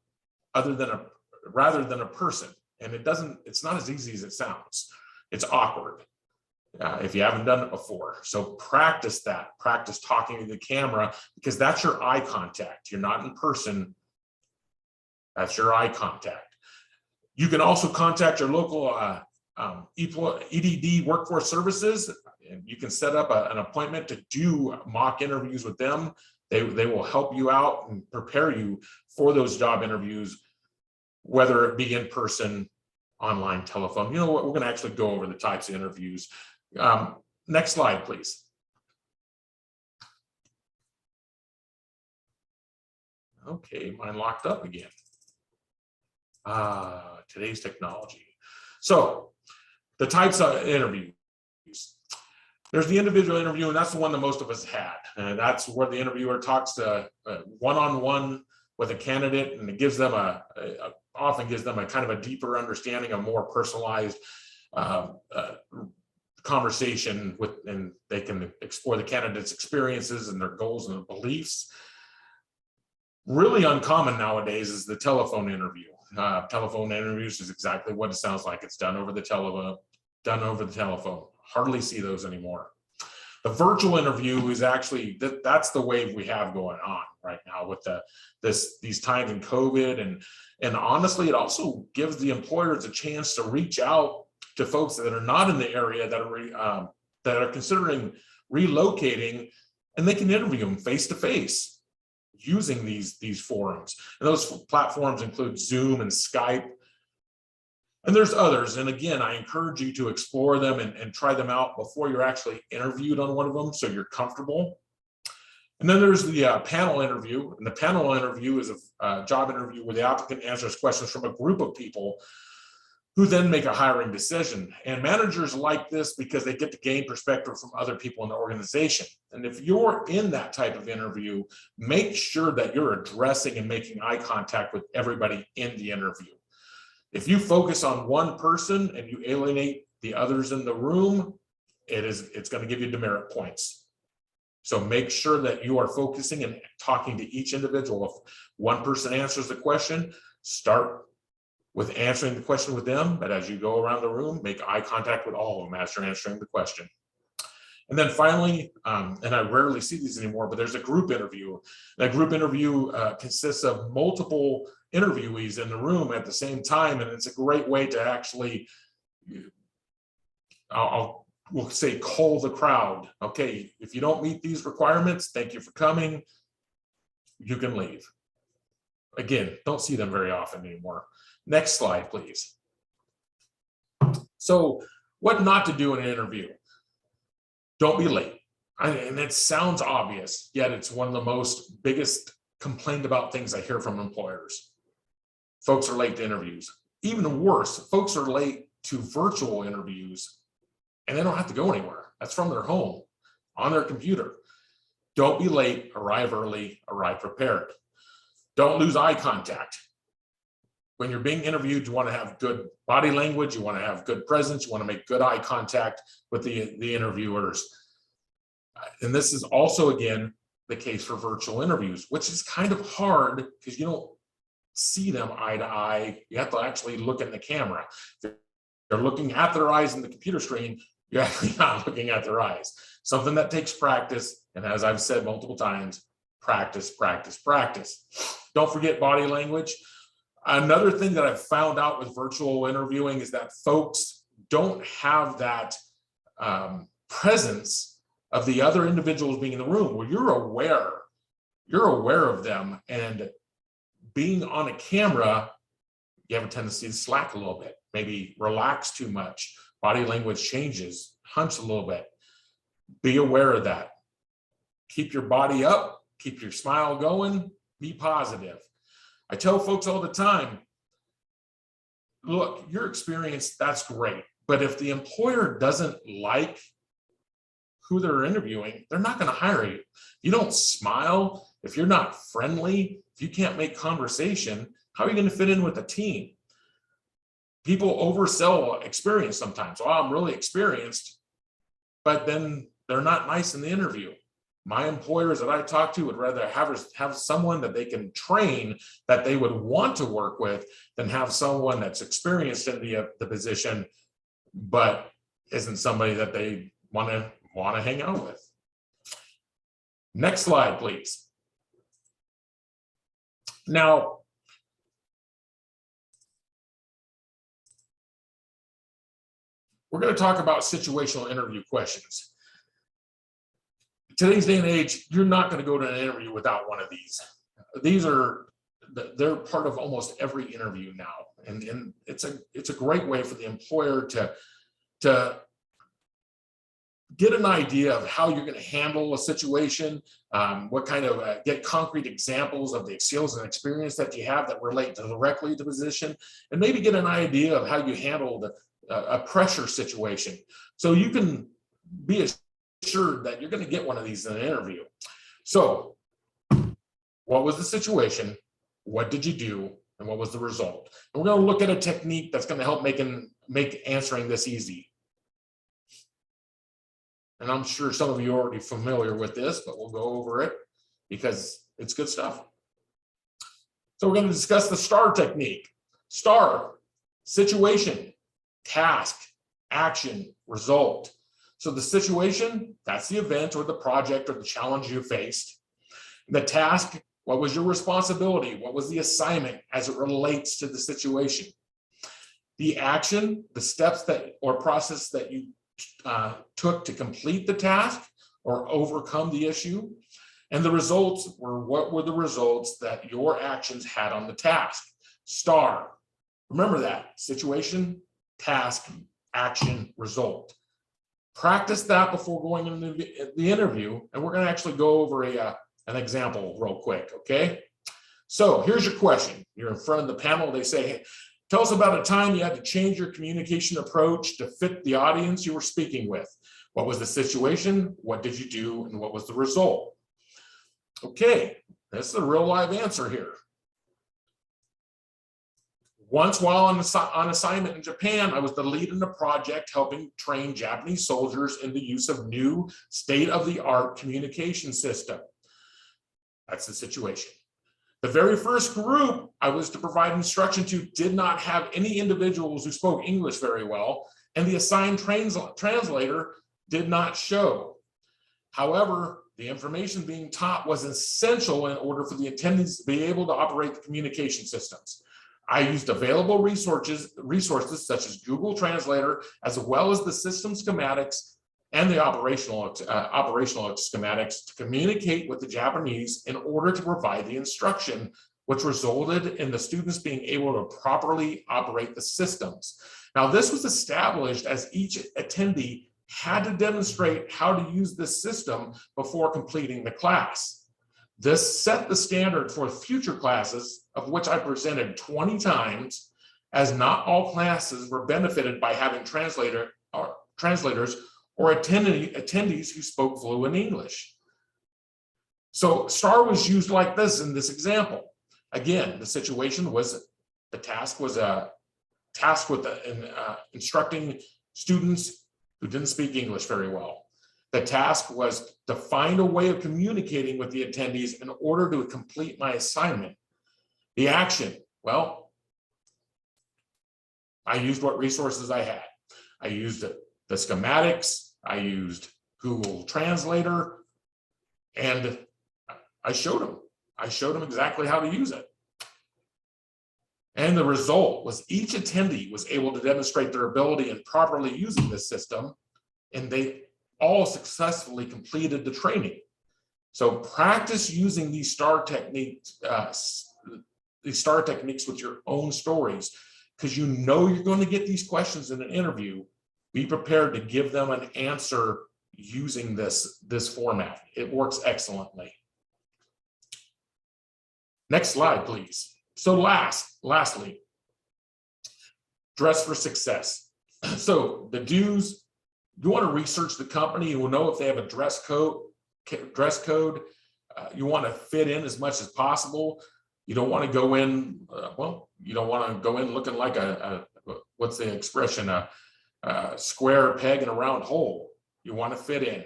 rather than a person. And it's not as easy as it sounds. It's awkward if you haven't done it before. So practice that. Practice talking to the camera, because that's your eye contact. You're not in person. That's your eye contact. You can also contact your local EDD Workforce Services, and you can set up an appointment to do mock interviews with them. They will help you out and prepare you for those job interviews, whether it be in person, online, telephone. You know what? We're going to actually go over the types of interviews. Next slide, please. Okay, mine locked up again. Today's technology. So the types of interviews. There's the individual interview, and that's the one that most of us had. And that's where the interviewer talks to one-on-one with a candidate, and it gives them often gives them a kind of a deeper understanding, a more personalized conversation and they can explore the candidate's experiences and their goals and their beliefs. Really uncommon nowadays is the telephone interview. Telephone interviews is exactly what it sounds like. It's done over the telephone. Hardly see those anymore. The virtual interview is actually, that's the wave we have going on right now with these times in COVID. And honestly, it also gives the employers a chance to reach out to folks that are not in the area that are considering relocating, and they can interview them face to face using these forums. And those platforms include Zoom and Skype. And there's others. And again, I encourage you to explore them and try them out before you're actually interviewed on one of them, so you're comfortable. And then there's the panel interview. And the panel interview is a job interview where the applicant answers questions from a group of people who then make a hiring decision. And managers like this because they get to gain perspective from other people in the organization. And if you're in that type of interview, make sure that you're addressing and making eye contact with everybody in the interview. If you focus on one person and you alienate the others in the room, it's going to give you demerit points. So make sure that you are focusing and talking to each individual. If one person answers the question, start with answering the question with them, but as you go around the room, make eye contact with all of them as you're answering the question. And then finally, and I rarely see these anymore, but there's a group interview. That group interview consists of multiple interviewees in the room at the same time, and it's a great way to actually, we'll say, cull the crowd. Okay, if you don't meet these requirements, thank you for coming. You can leave. Again, don't see them very often anymore. Next slide, please. So what not to do in an interview? Don't be late. And it sounds obvious, yet it's one of the biggest complained about things I hear from employers. Folks are late to interviews. Even worse, folks are late to virtual interviews and they don't have to go anywhere. That's from their home on their computer. Don't be late, arrive early, arrive prepared. Don't lose eye contact. When you're being interviewed, you want to have good body language, you want to have good presence, you want to make good eye contact with the interviewers. And this is also, again, the case for virtual interviews, which is kind of hard because you don't see them eye to eye. You have to actually look in the camera. If you're looking at their eyes in the computer screen, you're actually not looking at their eyes. Something that takes practice. And as I've said multiple times, practice, practice, practice. Don't forget body language. Another thing that I've found out with virtual interviewing is that folks don't have that presence of the other individuals being in the room where you're aware of them, and being on a camera, you have a tendency to slack a little bit, maybe relax too much, body language changes, hunch a little bit. Be aware of that. Keep your body up, keep your smile going, be positive. I tell folks all the time, look, your experience, that's great, but if the employer doesn't like who they're interviewing, they're not going to hire you. If you don't smile, if you're not friendly, if you can't make conversation, how are you going to fit in with the team? People oversell experience sometimes. Oh, I'm really experienced, but then they're not nice in the interview. My employers that I talk to would rather have someone that they can train, that they would want to work with, than have someone that's experienced in the position, but isn't somebody that they want to hang out with. Next slide, please. Now, we're going to talk about situational interview questions. Today's day and age, you're not going to go to an interview without one of these. They're part of almost every interview now, and it's a great way for the employer to get an idea of how you're going to handle a situation, what kind of get concrete examples of the skills and experience that you have that relate directly to the position, and maybe get an idea of how you handle a pressure situation. So you can be assured that you're going to get one of these in an interview. So what was the situation? What did you do? And what was the result? And we're going to look at a technique that's going to help make answering this easy. And I'm sure some of you are already familiar with this, but we'll go over it because it's good stuff. So we're going to discuss the STAR technique. STAR: situation, task, action, result. So the situation, that's the event or the project or the challenge you faced. The task, what was your responsibility? What was the assignment as it relates to the situation? The action, the steps that or process that you took to complete the task or overcome the issue. And the results were, what were the results that your actions had on the task? STAR. Remember that: situation, task, action, result. Practice that before going into the interview, and we're going to actually go over an example real quick, okay? So here's your question. You're in front of the panel. They say, hey, tell us about a time you had to change your communication approach to fit the audience you were speaking with. What was the situation? What did you do? And what was the result? Okay, this is a real live answer here. Once while on assignment in Japan, I was the lead in a project helping train Japanese soldiers in the use of new state-of-the-art communication system. That's the situation. The very first group I was to provide instruction to did not have any individuals who spoke English very well, and the assigned translator did not show. However, the information being taught was essential in order for the attendees to be able to operate the communication systems. I used available resources such as Google Translator, as well as the system schematics and the operational schematics to communicate with the Japanese in order to provide the instruction, which resulted in the students being able to properly operate the systems. Now, this was established as each attendee had to demonstrate how to use this system before completing the class. This set the standard for future classes, of which I presented 20 times, as not all classes were benefited by having translators or attendees who spoke fluent English. So STAR was used like this in this example. Again, the situation was, the task was a task with instructing students who didn't speak English very well. The task was to find a way of communicating with the attendees in order to complete my assignment. The action, well, I used what resources I had. I used the schematics, I used Google Translator, and I showed them. I showed them exactly how to use it. And the result was each attendee was able to demonstrate their ability in properly using this system, and they all successfully completed the training. So practice using these STAR techniques with your own stories, because you know you're going to get these questions in an interview. Be prepared to give them an answer using this format. It works excellently. Next slide, please. So lastly, dress for success. So the do's, you want to research the company. You will know if they have a dress code. You want to fit in as much as possible. You don't want to go in, you don't want to go in looking like what's the expression, a square peg in a round hole. You want to fit in.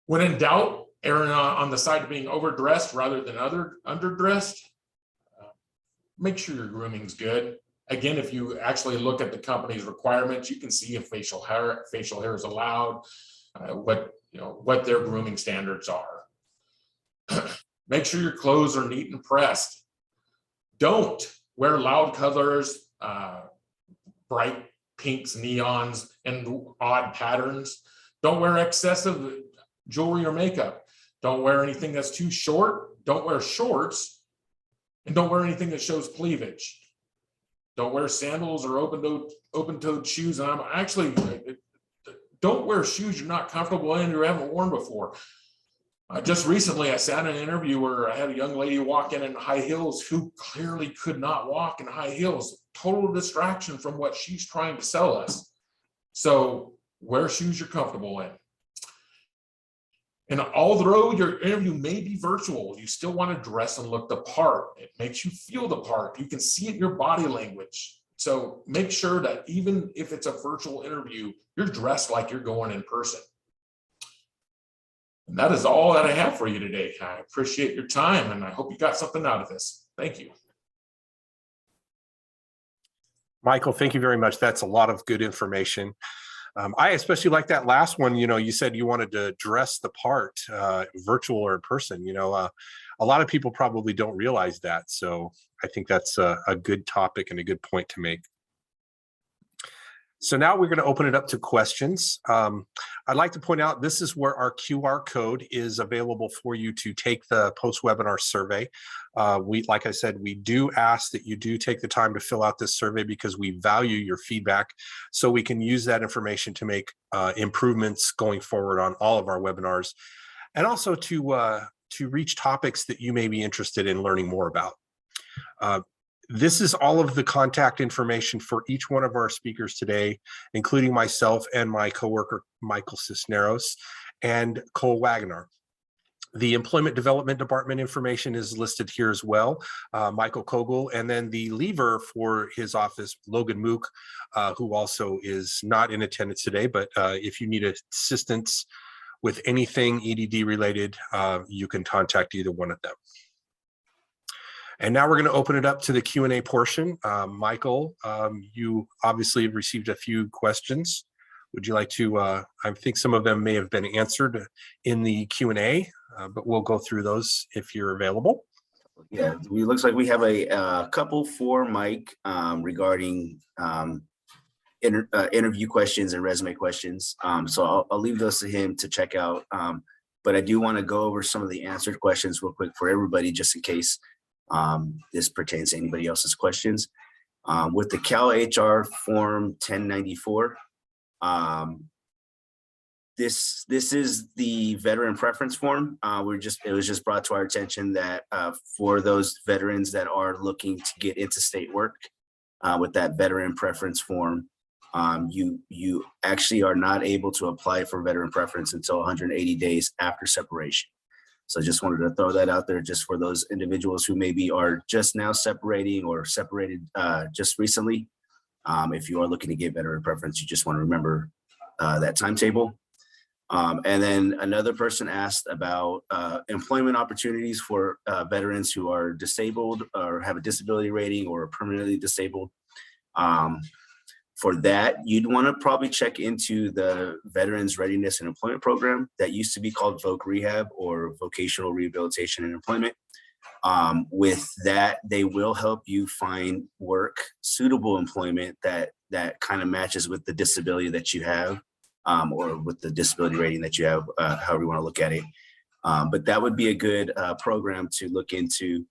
When in doubt, erring on the side of being overdressed rather than underdressed. Make sure your grooming's good. Again, if you actually look at the company's requirements, you can see if facial hair is allowed, what their grooming standards are. Make sure your clothes are neat and pressed. Don't wear loud colors, bright pinks, neons, and odd patterns. Don't wear excessive jewelry or makeup. Don't wear anything that's too short. Don't wear shorts. And don't wear anything that shows cleavage. Don't wear sandals or open-toed shoes. And don't wear shoes you're not comfortable in or haven't worn before. Just recently, I sat in an interview where I had a young lady walk in high heels who clearly could not walk in high heels. Total distraction from what she's trying to sell us. So wear shoes you're comfortable in. And although your interview may be virtual, you still want to dress and look the part. It makes you feel the part. You can see it in your body language. So make sure that even if it's a virtual interview, you're dressed like you're going in person. And that is all that I have for you today. I appreciate your time, and I hope you got something out of this. Thank you. Michael, thank you very much. That's a lot of good information. I especially like that last one. You said you wanted to dress the part, virtual or in person. A lot of people probably don't realize that. So I think that's a good topic and a good point to make. So now we're going to open it up to questions. I'd like to point out this is where our QR code is available for you to take the post-webinar survey. Like I said, we do ask that you do take the time to fill out this survey because we value your feedback, so we can use that information to make improvements going forward on all of our webinars, and also to reach topics that you may be interested in learning more about. This is all of the contact information for each one of our speakers today, including myself and my coworker, Michael Cisneros and Cole Wagner. The Employment Development Department information is listed here as well, Michael Kogel, and then the leaver for his office, Logan Mook, who also is not in attendance today, but if you need assistance with anything EDD related, you can contact either one of them. And now we're going to open it up to the Q&A portion. Michael, you obviously have received a few questions. Would you like to, I think some of them may have been answered in the Q&A, but we'll go through those if you're available. Yeah, it looks like we have a couple for Mike regarding interview questions and resume questions. So I'll leave those to him to check out. But I do want to go over some of the answered questions real quick for everybody, just in case this pertains to anybody else's questions. With the Cal HR Form 1094, this is the veteran preference form. It was just brought to our attention that for those veterans that are looking to get into state work with that veteran preference form, you actually are not able to apply for veteran preference until 180 days after separation. So I just wanted to throw that out there just for those individuals who maybe are just now separating or separated just recently. If you are looking to get veteran preference, you just want to remember that timetable. And then another person asked about employment opportunities for veterans who are disabled or have a disability rating or are permanently disabled. For that, you'd want to probably check into the Veterans Readiness and Employment Program that used to be called VOC Rehab or Vocational Rehabilitation and Employment. With that, they will help you find work, suitable employment that kind of matches with the disability that you have, or with the disability rating that you have, however you want to look at it. But that would be a good program to look into,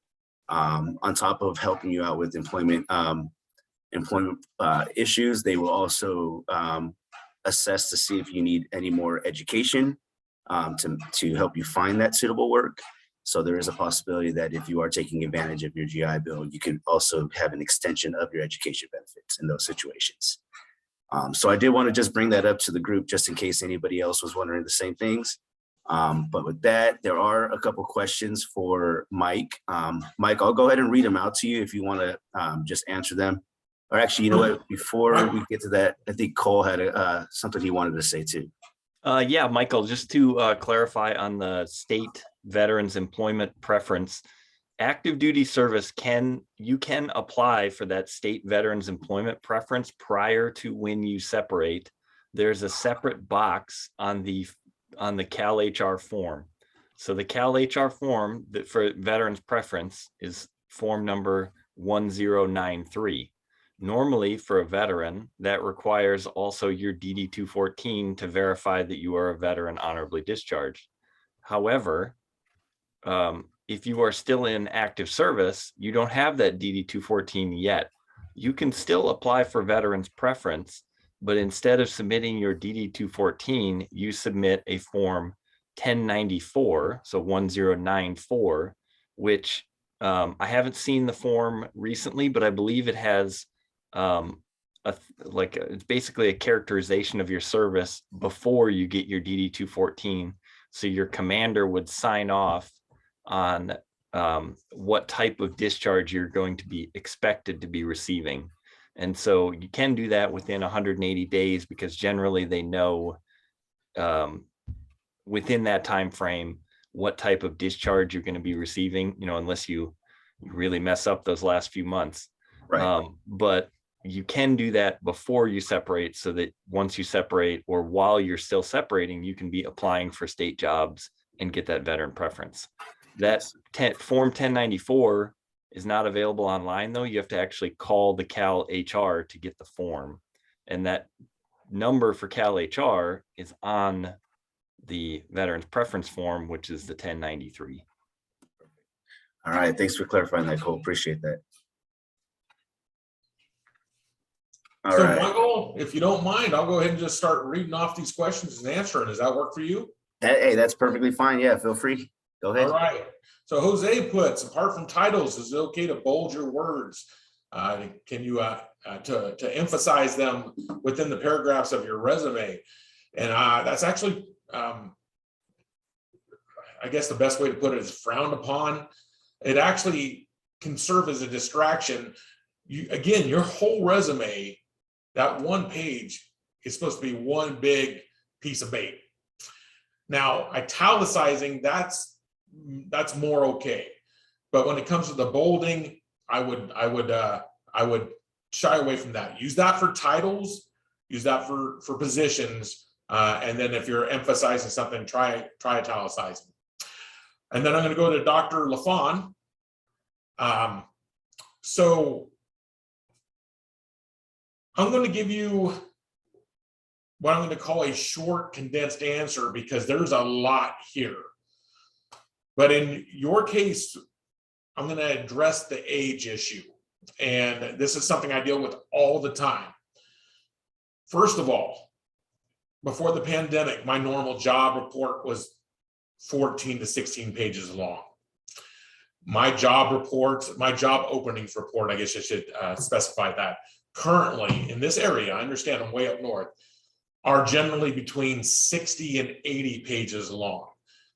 on top of helping you out with employment issues. They will also assess to see if you need any more education to help you find that suitable work. So there is a possibility that if you are taking advantage of your GI Bill, you can also have an extension of your education benefits in those situations. So I did want to just bring that up to the group just in case anybody else was wondering the same things. But with that, there are a couple questions for Mike. Mike, I'll go ahead and read them out to you if you want to just answer them. Or actually, you know what, before we get to that, I think Cole had something he wanted to say too. Yeah, Michael, just to clarify on the state veterans employment preference, active duty service you can apply for that state veterans employment preference prior to when you separate. There's a separate box on the Cal HR form. So the Cal HR form that for veterans preference is form number 1093. Normally for a veteran, that requires also your DD-214 to verify that you are a veteran honorably discharged. However, if you are still in active service, you don't have that DD-214 yet. You can still apply for veterans preference, but instead of submitting your DD-214, you submit a form 1094, so 1094, which I haven't seen the form recently, but I believe it has it's basically a characterization of your service before you get your DD-214. So your commander would sign off on what type of discharge you're going to be expected to be receiving. And so you can do that within 180 days because generally they know within that time frame what type of discharge you're going to be receiving, unless you really mess up those last few months. Right. But you can do that before you separate so that once you separate or while you're still separating, you can be applying for state jobs and get that veteran preference. That form 1094 is not available online though. You have to actually call the Cal HR to get the form. And that number for Cal HR is on the veterans preference form, which is the 1093. All right, thanks for clarifying that, Cole. Appreciate that. All so right. Michael, if you don't mind, I'll go ahead and just start reading off these questions and answering. Does that work for you? Hey, that's perfectly fine. Yeah, feel free. Go ahead. All right. So Jose puts, apart from titles, is it okay to bold your words? Can you to emphasize them within the paragraphs of your resume? And that's actually, I guess the best way to put it is frowned upon. It actually can serve as a distraction. Again, your whole resume, that one page is supposed to be one big piece of bait. Now, italicizing, that's more okay. But when it comes to the bolding, I would shy away from that. Use that for titles, use that for positions, and then if you're emphasizing something, try italicizing. And then I'm going to go to Dr. LaFawn. So I'm going to give you what I'm going to call a short, condensed answer because there's a lot here. But in your case, I'm going to address the age issue. And this is something I deal with all the time. First of all, before the pandemic, my normal job report was 14 to 16 pages long. My job openings report, I guess I should specify that, currently in this area, I understand I'm way up north, are generally between 60 and 80 pages long.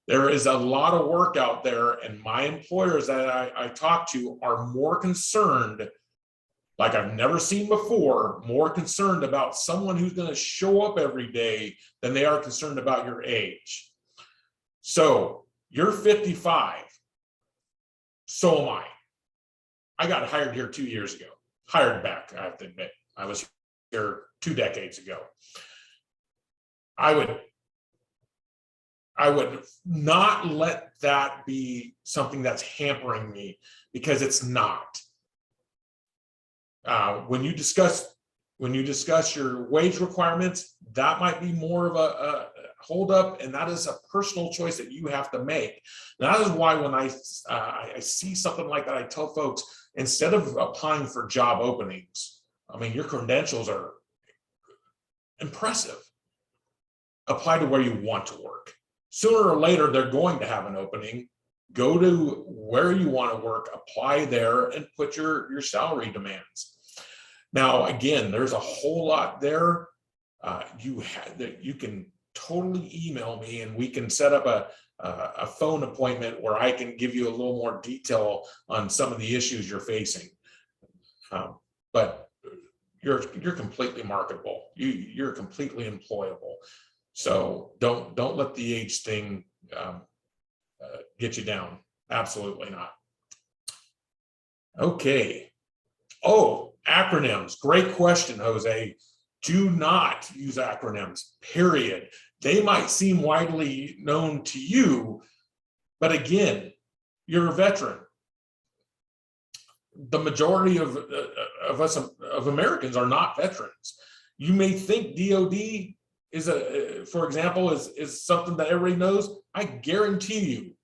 There is a lot of work out there, and my employers that I talk to are more concerned like I've never seen before, more concerned about someone who's going to show up every day than they are concerned about your age. So you're 55. So am I. I got hired here 2 years ago. Hired back, I have to admit. I was here 2 decades ago. I would not let that be something that's hampering me, because it's not. When you discuss your wage requirements, that might be more of a holdup, and that is a personal choice that you have to make. And that is why when I see something like that, I tell folks, instead of applying for job openings, I mean, your credentials are impressive. Apply to where you want to work. Sooner or later, they're going to have an opening. Go to where you want to work, apply there, and put your salary demands. Now, again, there's a whole lot there. You can totally email me, and we can set up a phone appointment where I can give you a little more detail on some of the issues you're facing. But you're completely marketable. You're completely employable. So don't let the age thing get you down. Absolutely not. Okay. Oh, acronyms. Great question, Jose. Do not use acronyms, period. They might seem widely known to you, but again, you're a veteran. The majority of us, of Americans, are not veterans. You may think DOD is for example, is something that everybody knows. I guarantee you,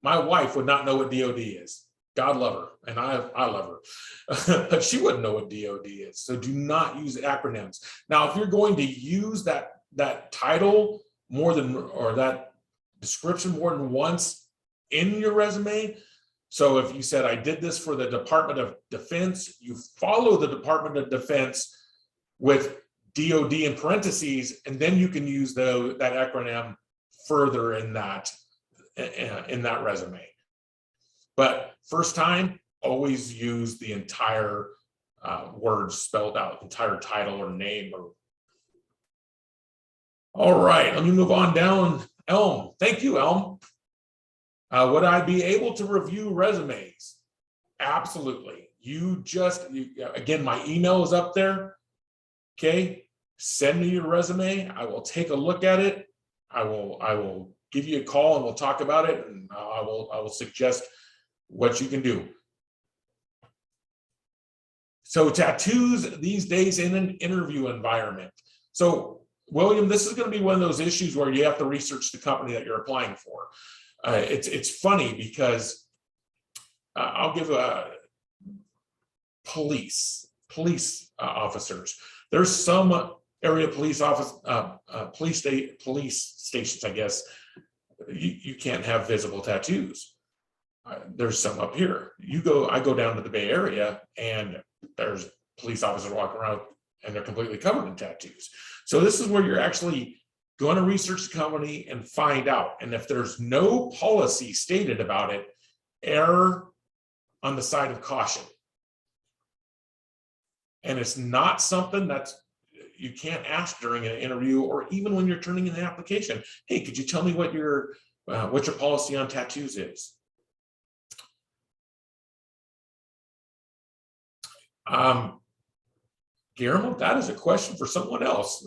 my wife would not know what DOD is. God love her, and I love her, but she wouldn't know what DOD is. So do not use acronyms. Now, if you're going to use that title more than, or that description more than once in your resume, so if you said, I did this for the Department of Defense, you follow the Department of Defense with DOD in parentheses, and then you can use that acronym further in that resume. But first time, always use the entire words spelled out, entire title or name. All right, let me move on down. Elm, thank you, Elm. Would I be able to review resumes? Absolutely. Again, my email is up there. Okay, send me your resume. I will take a look at it. I will give you a call and we'll talk about it, and I will suggest what you can do. So tattoos these days in an interview environment. So William, this is going to be one of those issues where you have to research the company that you're applying for. It's funny because I'll give police officers. There's some area police stations, I guess, you can't have visible tattoos. There's some up here. I go down to the Bay Area, and there's police officers walking around, and they're completely covered in tattoos. So this is where you're actually going to research the company and find out. And if there's no policy stated about it, err on the side of caution. And it's not something that's you can't ask during an interview, or even when you're turning in an application. Hey, could you tell me what your policy on tattoos is? Guillermo, that is a question for someone else.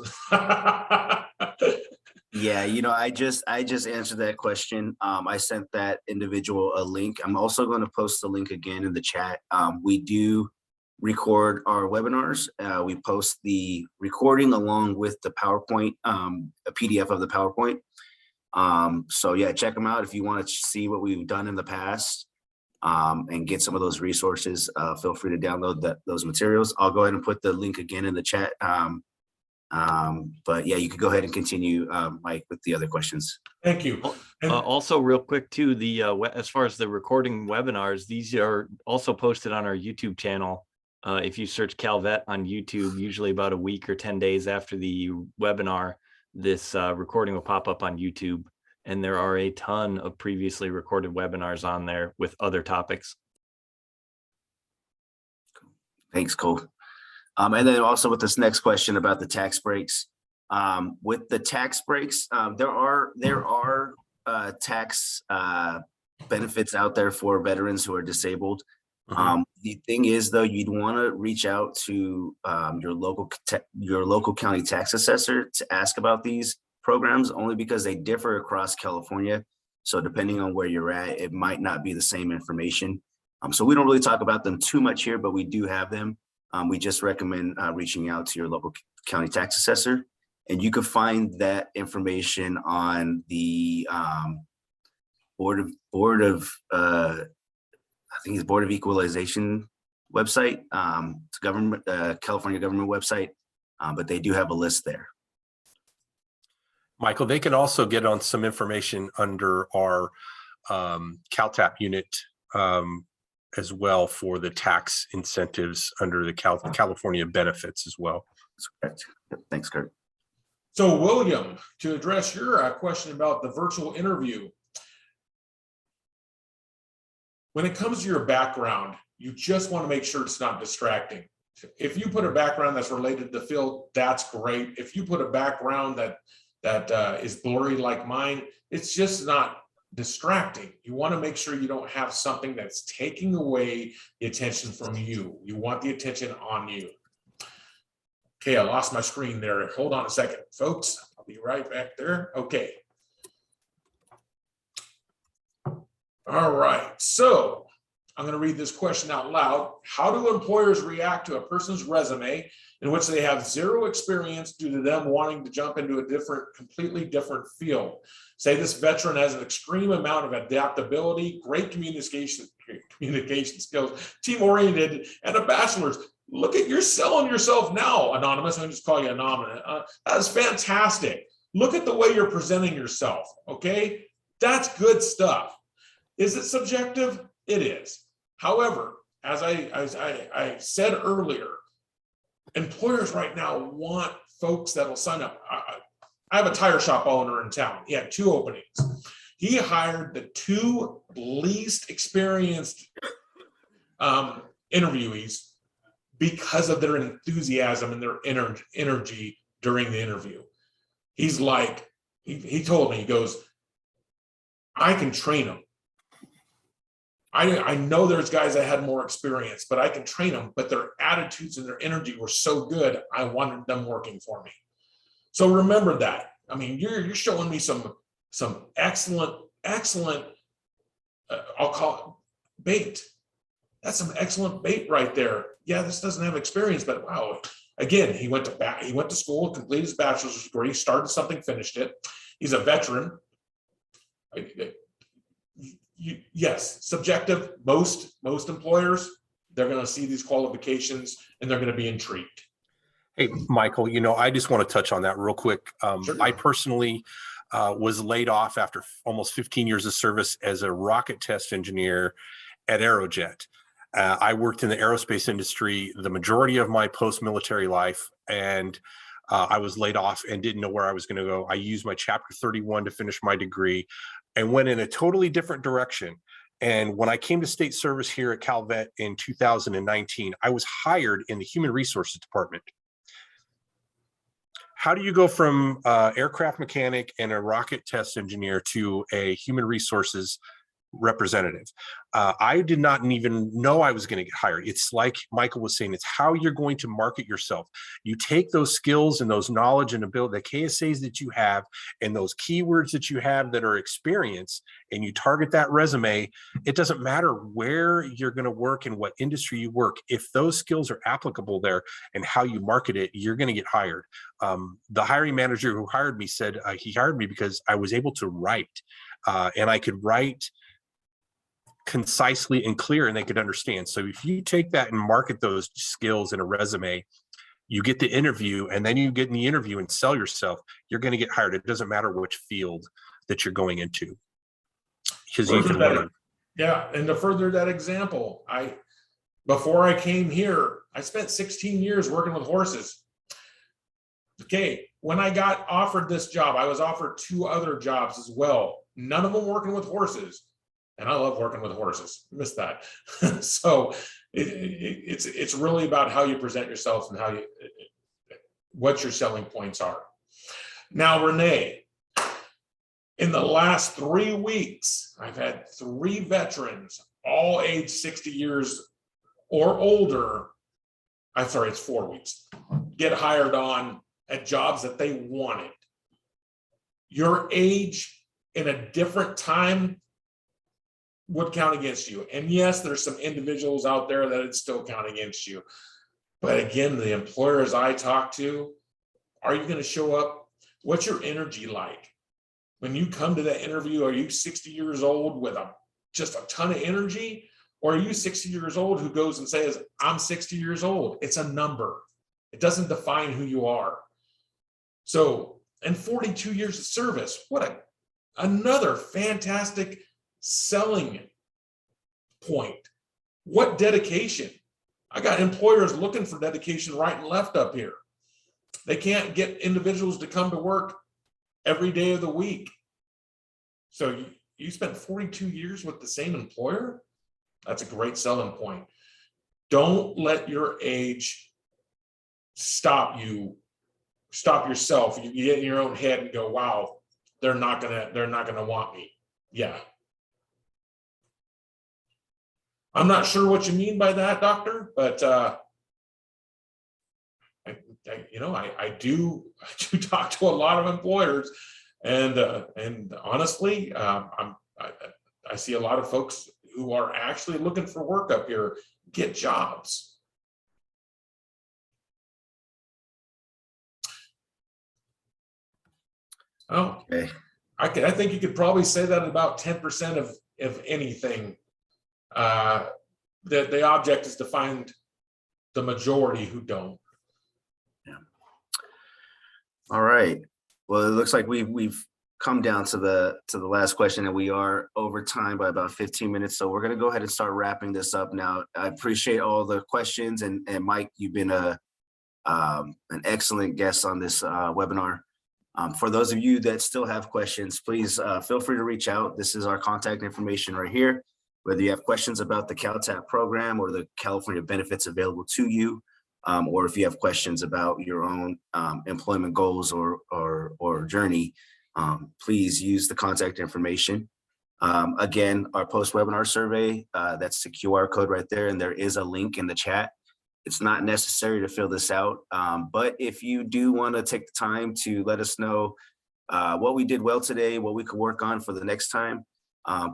Yeah, I just answered that question. I sent that individual a link. I'm also going to post the link again in the chat. We do record our webinars. We post the recording along with the PowerPoint, a PDF of the PowerPoint. So yeah, check them out if you want to see what we've done in the past. And get some of those resources. Feel free to download those materials. I'll go ahead and put the link again in the chat. But yeah, you could go ahead and continue, Mike, with the other questions. Thank you. Also, real quick too, as far as the recording webinars, these are also posted on our YouTube channel. If you search Calvet on YouTube, usually about a week or 10 days after the webinar, this recording will pop up on YouTube. And there are a ton of previously recorded webinars on there with other topics. Thanks, Cole. And then also with this next question about the tax breaks, with the tax breaks, there are tax benefits out there for veterans who are disabled. The thing is, though, you'd want to reach out to your local county tax assessor to ask about these programs, only because they differ across California. So depending on where you're at, it might not be the same information. So we don't really talk about them too much here, but we do have them. We just recommend reaching out to your local county tax assessor, and you can find that information on the Board of I think it's Board of Equalization website. It's government, California government website, but they do have a list there. Michael, they can also get on some information under our Caltap unit as well for the tax incentives under the California benefits as well. That's correct. Thanks, Kurt. So William, to address your question about the virtual interview, when it comes to your background, you just want to make sure it's not distracting. If you put a background that's related to the field, that's great. If you put a background that is blurry like mine, it's just not distracting. You want to make sure you don't have something that's taking away the attention from you. You want the attention on you. Okay, I lost my screen there. Hold on a second, folks. I'll be right back there. Okay. All right, so I'm going to read this question out loud. How do employers react to a person's resume in which they have zero experience due to them wanting to jump into a completely different field? Say this veteran has an extreme amount of adaptability, great communication skills, team-oriented, and a bachelor's. Look at, you're selling yourself now, Anonymous. I'm going to just call you Anonymous. That's fantastic. Look at the way you're presenting yourself, okay? That's good stuff. Is it subjective? It is. However, as I said earlier, employers right now want folks that will sign up. I have a tire shop owner in town. He had 2 openings. He hired the 2 least experienced interviewees because of their enthusiasm and their energy during the interview. He's like, he told me, he goes, I can train them. I know there's guys that had more experience, but I can train them, but their attitudes and their energy were so good, I wanted them working for me. So remember that. I mean, you're showing me some excellent, I'll call it bait. That's some excellent bait right there. Yeah, this doesn't have experience, but wow. Again, he went to school, completed his bachelor's degree, started something, finished it. He's a veteran. Yes, subjective. Most employers, they're going to see these qualifications and they're going to be intrigued. Hey, Michael, I just want to touch on that real quick. Sure. I personally was laid off after almost 15 years of service as a rocket test engineer at Aerojet. I worked in the aerospace industry the majority of my post-military life, and I was laid off and didn't know where I was going to go. I used my Chapter 31 to finish my degree and went in a totally different direction. And when I came to state service here at Calvet in 2019, I was hired in the Human Resources Department. How do you go from aircraft mechanic and a rocket test engineer to a human resources representative? I did not even know I was going to get hired. It's like Michael was saying, it's how you're going to market yourself. You take those skills and those knowledge and ability, the KSAs that you have and those keywords that you have that are experience, and you target that resume. It doesn't matter where you're going to work and what industry you work. If those skills are applicable there and how you market it, you're going to get hired. The hiring manager who hired me said he hired me because I was able to write and I could write concisely and clear and they could understand. So if you take that and market those skills in a resume, you get the interview, and then you get in the interview and sell yourself, you're going to get hired. It doesn't matter which field that you're going into, because you can learn. Yeah, and to further that example, before I came here, I spent 16 years working with horses. Okay, when I got offered this job, I was offered 2 other jobs as well. None of them working with horses. And I love working with horses. Miss that. So it's really about how you present yourself and what your selling points are. Now, Renee, in the last 3 weeks, I've had 3 veterans, all age 60 years or older. I'm sorry, it's 4 weeks, get hired on at jobs that they wanted. Your age in a different time would count against you. And yes, there's some individuals out there that it still count against you. But again, the employers I talk to, are you going to show up? What's your energy like? When you come to that interview, are you 60 years old with just a ton of energy? Or are you 60 years old who goes and says, I'm 60 years old? It's a number. It doesn't define who you are. So, and 42 years of service, another fantastic selling point. What dedication? I got employers looking for dedication right and left up here. They can't get individuals to come to work every day of the week. So you spent 42 years with the same employer? That's a great selling point. Don't let your age stop yourself. You get in your own head and go, wow, they're not gonna want me. Yeah. I'm not sure what you mean by that, doctor, but I do talk to a lot of employers, and honestly, I see a lot of folks who are actually looking for work up here get jobs. Oh, Okay. I think you could probably say that about 10% of anything. That the object is to find the majority who don't. Yeah. All right. Well, it looks like we've come down to the last question, and we are over time by about 15 minutes. So we're going to go ahead and start wrapping this up now. I appreciate all the questions, and Mike, you've been an excellent guest on this webinar. For those of you that still have questions, please feel free to reach out. This is our contact information right here. Whether you have questions about the Caltap program or the California benefits available to you, or if you have questions about your own employment goals or journey, please use the contact information. Again, our post-webinar survey, that's the QR code right there, and there is a link in the chat. It's not necessary to fill this out, but if you do want to take the time to let us know what we did well today, what we could work on for the next time,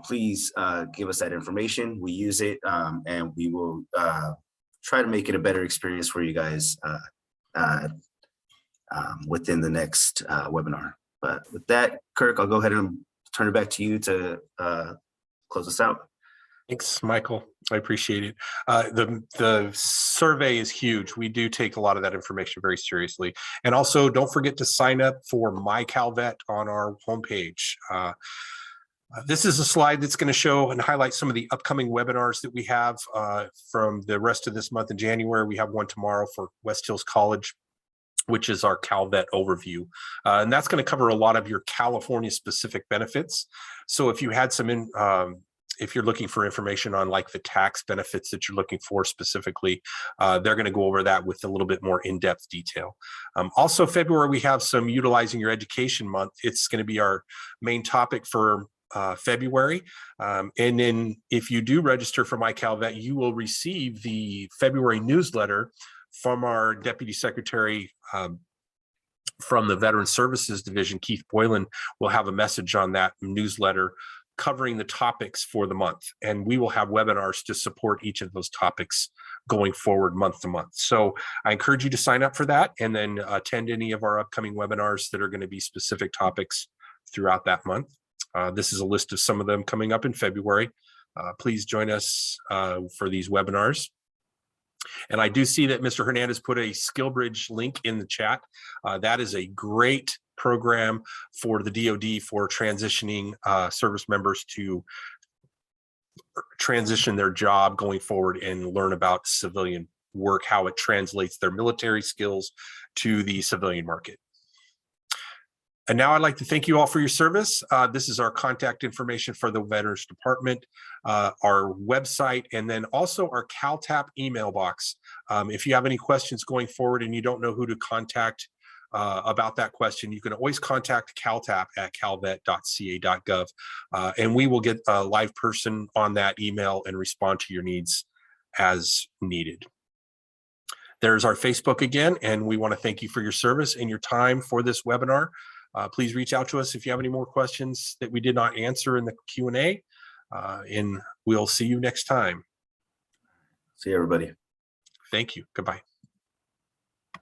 please give us that information. We use it, and we will try to make it a better experience for you guys within the next webinar. But with that, Kirk, I'll go ahead and turn it back to you to close us out. Thanks, Michael. I appreciate it. The survey is huge. We do take a lot of that information very seriously. And also, don't forget to sign up for My Calvet on our homepage. This is a slide that's going to show and highlight some of the upcoming webinars that we have from the rest of this month in January. We have one tomorrow for West Hills College, which is our Calvet Overview. And that's going to cover a lot of your California specific benefits. So if you had if you're looking for information on like the tax benefits that you're looking for specifically, they're going to go over that with a little bit more in-depth detail. Also, February, we have some Utilizing Your Education Month. It's going to be our main topic for February. And then if you do register for My Calvet, you will receive the February newsletter from our Deputy Secretary from the Veteran Services Division. Keith Boylan will have a message on that newsletter covering the topics for the month. And we will have webinars to support each of those topics going forward month to month. So I encourage you to sign up for that and then attend any of our upcoming webinars that are going to be specific topics throughout that month. This is a list of some of them coming up in February. Please join us for these webinars. And I do see that Mr. Hernandez put a SkillBridge link in the chat. That is a great program for the DoD for transitioning service members to transition their job going forward and learn about civilian work, how it translates their military skills to the civilian market. And now I'd like to thank you all for your service. This is our contact information for the Veterans Department, our website, and then also our Caltap email box. If you have any questions going forward and you don't know who to contact about that question, you can always contact Caltap at calvet.ca.gov, and we will get a live person on that email and respond to your needs as needed. There's our Facebook again, and we want to thank you for your service and your time for this webinar. Please reach out to us if you have any more questions that we did not answer in the Q&A, and we'll see you next time. See you, everybody. Thank you. Goodbye.